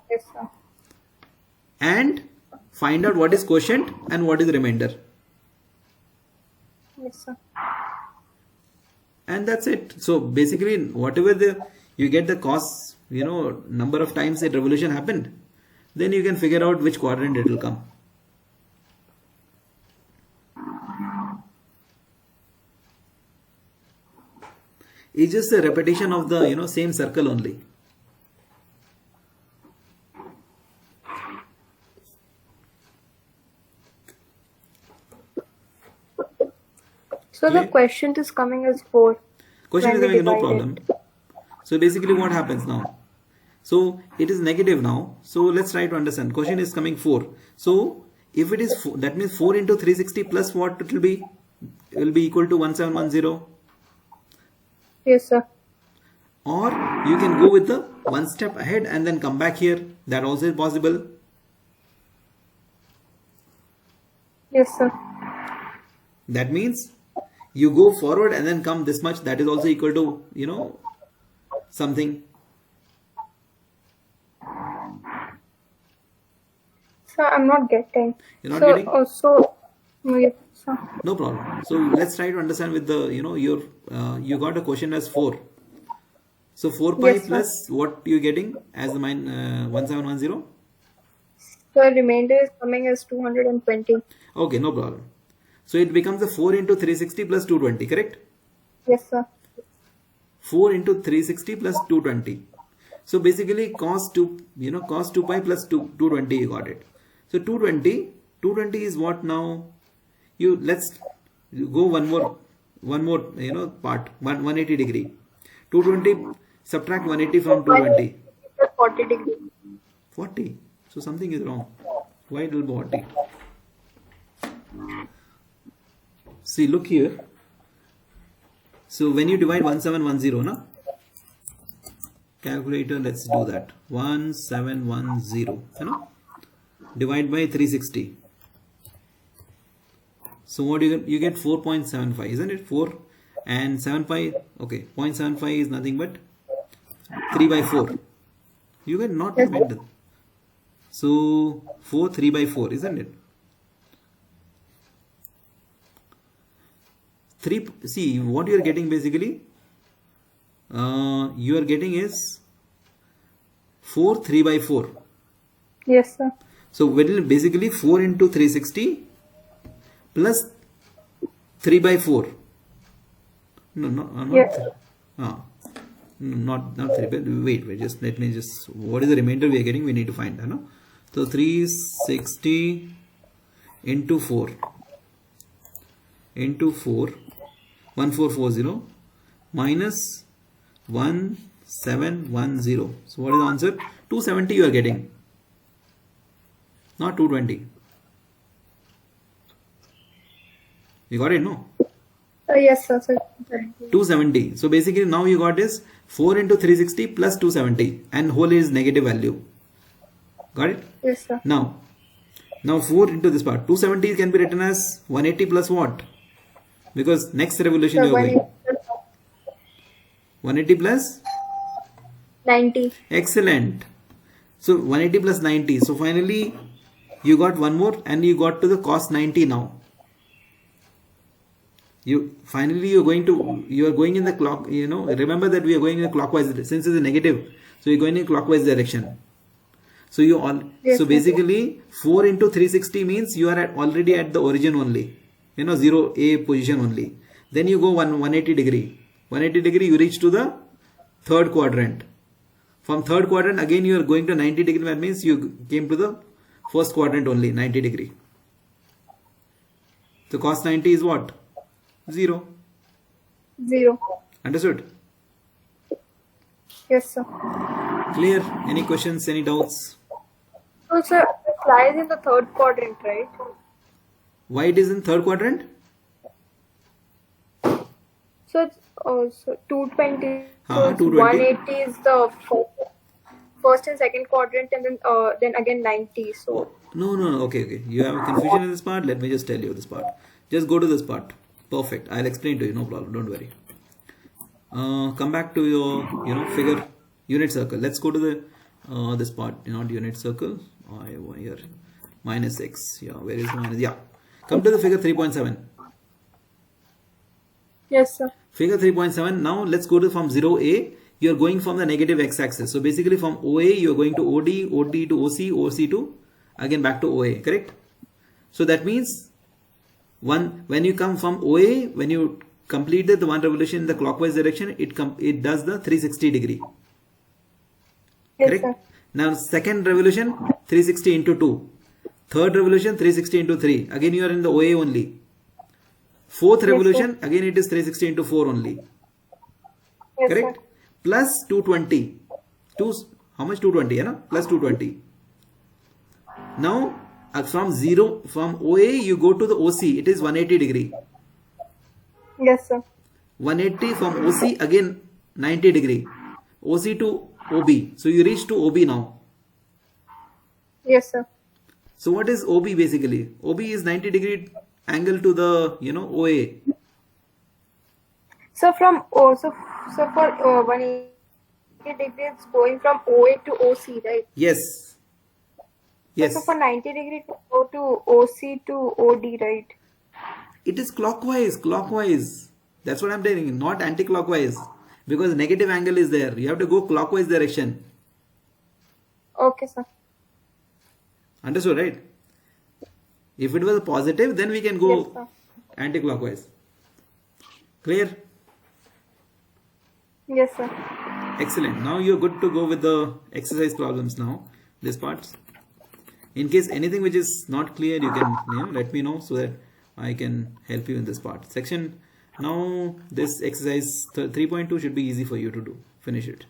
Yes, sir. and find out what is quotient and what is remainder. Yes, sir. And that's it. So basically whatever you get the cos, number of times that revolution happened, then you can figure out which quadrant it will come. It's just a repetition of the same circle only. So the Clear? quotient is coming as 4. Question is when we having no divide problem. So basically what happens now? So it is negative now. So let's try to understand. Question is coming 4. So if it is 4, that means 4 into 360 plus what it will be? It will be equal to 1710. Yes, sir. Or you can go with the one step ahead and then come back here. That also is possible. Yes, sir. That means you go forward and then come this much. That is also equal to, something. Sir, I'm not getting. You're not so, getting? Yes, sir. No problem. So let's try to understand with the, you got a question as 4. So 4 pi Yes, sir. plus what you getting as the 1710? The remainder is coming as 220. Okay, no problem. So it becomes a 4 into 360 plus 220, correct? Yes, sir. 4 into 360 plus 220. So basically cos 2 pi plus 220 you got it. So 220 is what now? Let's go one more part, 180 degree. 220 subtract 180 from 220. 40 degrees. 40. So something is wrong. Why it will be 40? See, look here. So when you divide 1710, na? Calculator, let's do that. 1710, divide by 360. So what you get 4.75, isn't it? 4 and 7 pi. Okay, 0.75 is nothing but 3 by 4. You get not Yes, remainder. So 3 by 4, isn't it? 3. See what you are getting basically. You are getting is 3 by 4. Yes, sir. So basically 4 into 360 plus 3 by 4. No, not Yes. not 3. But wait, just let me just. What is the remainder we are getting? We need to find. So 360 into 4 into 4, 1440 minus 1710. So what is the answer? 270 you are getting, not 220. You got it, no? Yes, sir. Sir. 270. So basically now you got is 4 into 360 plus 270 and whole is negative value. Got it? Yes, sir. Now 4 into this part. 270 can be written as 180 plus what? Because next revolution Sir, you are going. 180 plus 90. excellent. So 180 plus 90. So finally you got one more and you got to the cos 90 now. You are going in the clock, remember that we are going in a clockwise, since it's a negative, so you're going in clockwise direction. So Yes, so basically 4 into 360 means you are already at the origin only, 0A position only. Then you go 180 degree. 180 degree you reach to the third quadrant. From third quadrant again you are going to 90 degree, that means you came to the first quadrant only, 90 degree. So cos 90 is what? 0. 0. Understood? Yes, sir. Clear? Any questions? Any doubts? So, sir, it lies in the third quadrant, right? Why it is in third quadrant? So, it's so 220. So, हाँ, it's 220. 180 is the first and second quadrant, and then again 90. So, No. Okay. You have a confusion in this part. Let me just tell you this part. Just go to this part. Perfect. I'll explain to you. No problem. Don't worry. Come back to your figure unit circle. Let's go to the this part. Not unit circle. Here minus x. Yeah. Where is the minus? Yeah. Come to the figure 3.7. yes, sir. Figure 3.7. Now let's go to from 0a. You are going from the negative x-axis. So basically from OA you are going to OD, OD to OC, OC to again back to OA. Correct? So that means when you come from OA, when you completed the one revolution in the clockwise direction, it does the 360 degree. Yes, Correct? sir. Now second revolution 360 into 2. Third revolution 360 into 3. Again you are in the OA only. Fourth Yes, revolution again it is 360 into 4 only. Yes, Correct? sir. Plus 220. How much? 220, yeah? Plus 220. Now from OA you go to the OC. It is 180 degree. Yes, sir. 180 from OC again 90 degree. OC to OB. So you reach to OB now. Yes, sir. So what is OB basically? OB is 90 degree angle to the OA. So so for 180 degrees going from OA to OC, right? Yes. Yes. So for 90 degree to go to OC to OD, right? It is clockwise. That's what I'm telling you, not anti-clockwise. Because negative angle is there. You have to go clockwise direction. Okay, sir. Understood, right? If it was positive, then we can go Yes, sir. anti-clockwise. Clear? Yes, sir. Excellent. Now you're good to go with the exercise problems now. This part. In case anything which is not clear, you can let me know so that I can help you in this part. Section. Now this exercise 3.2 should be easy for you to do. Finish it.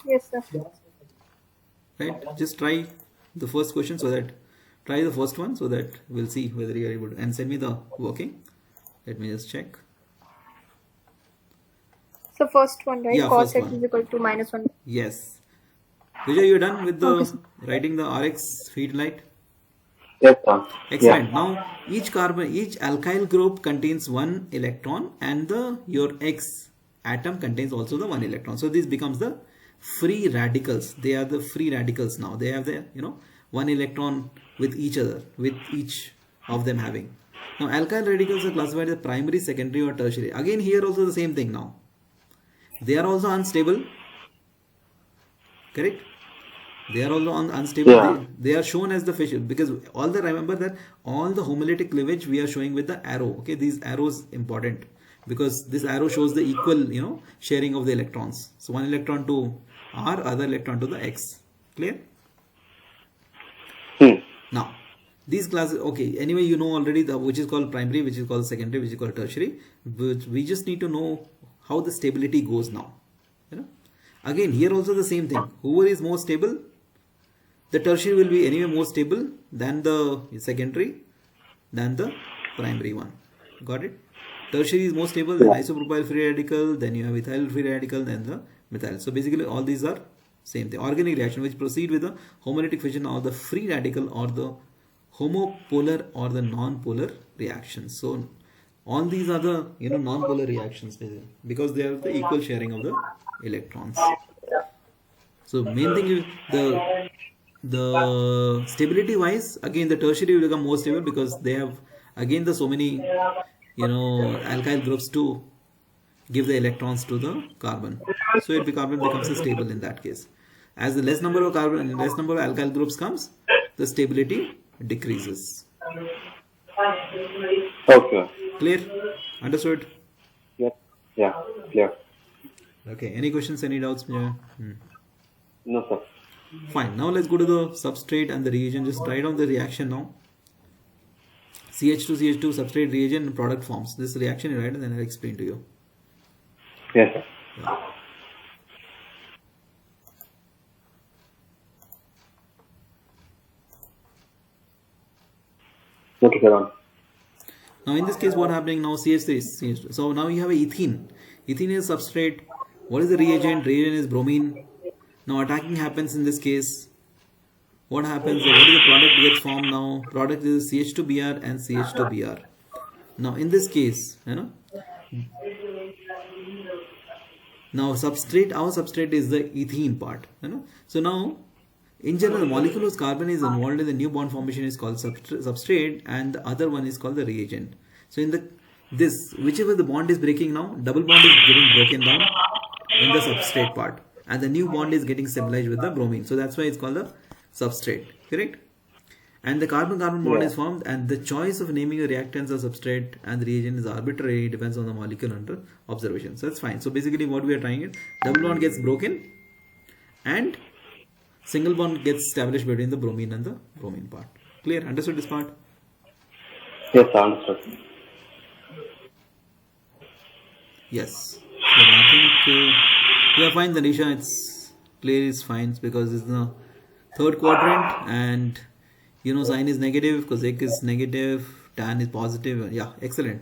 Yes, sir. Right? Just try the first question try the first one so that we'll see whether you are able to, and send me the working. Let me just check. So first one, right? Yeah, Cos first x one. is equal to -1. Yes. Vijay, you're done with the Okay, sir. writing the RX feed light? Yes, sir. Excellent. Yeah. Now each alkyl group contains one electron, and your X atom contains also the one electron. So this becomes the free radicals. They are the free radicals now. They have the one electron with each other, with each of them having. Now alkyl radicals are classified as primary, secondary, or tertiary. Again here also the same thing now. They are also unstable. Correct? They are also unstable. Yeah. They are shown as the fission because remember that all the homolytic cleavage we are showing with the arrow. Okay, these arrows important because this arrow shows the equal sharing of the electrons. So one electron to R, other electron to the X. Clear? Now these classes, okay, anyway you know already which is called primary, which is called secondary, which is called tertiary, but we just need to know how the stability goes now. Again here also the same thing. Whoever is more stable, the tertiary will be anyway more stable than the secondary, than the primary one. Got it? Tertiary is more stable than isopropyl free radical, then you have ethyl free radical, then the methyl. So basically all these are same thing. Organic reaction which proceed with the homolytic fission or the free radical or the homopolar or the non-polar reactions. So all these are the non-polar reactions basically, because they have the equal sharing of the electrons. So main thing is the stability wise, again the tertiary will become more stable because they have again the so many alkyl groups to give the electrons to the carbon. So carbon becomes stable in that case. As the less number of alkyl groups comes, the stability decreases. Okay. Clear? Understood? Yep. Yeah. Clear. Okay. Any questions? Any doubts? Yeah. No, sir. Fine. Now let's go to the substrate and the reagent. Just write down the reaction now. CH2 substrate reagent and product forms. This reaction you write and then I'll explain to you. Yes, sir. Yeah. Okay, sir. On. Now in this case, what happening now? CH3 is CH2. So now you have a ethene. Ethene is substrate. What is the reagent? Reagent is bromine. Now attacking happens in this case. What happens? What is the product gets formed now? Product is CH2Br and CH2Br. Now in this case, now substrate, our substrate is the ethene part. So now in general, the molecule whose carbon is involved in the new bond formation is called substrate, and the other one is called the reagent. So in this, whichever the bond is breaking now, double bond is getting broken down in the substrate part, and the new bond is getting stabilized with the bromine. So that's why it's called the substrate, correct? And the carbon-carbon bond is formed, and the choice of naming a reactants or substrate and the reagent is arbitrary, depends on the molecule under observation. So that's fine. So basically what we are trying is double bond gets broken and single bond gets established between the bromine and the bromine part. Clear? Understood this part? Yes, sir. Understood. Yes. So I think yeah, fine, Danisha. It's clear. It's fine because it's the third quadrant, and sign is negative, cosec is negative, tan is positive. Yeah, excellent.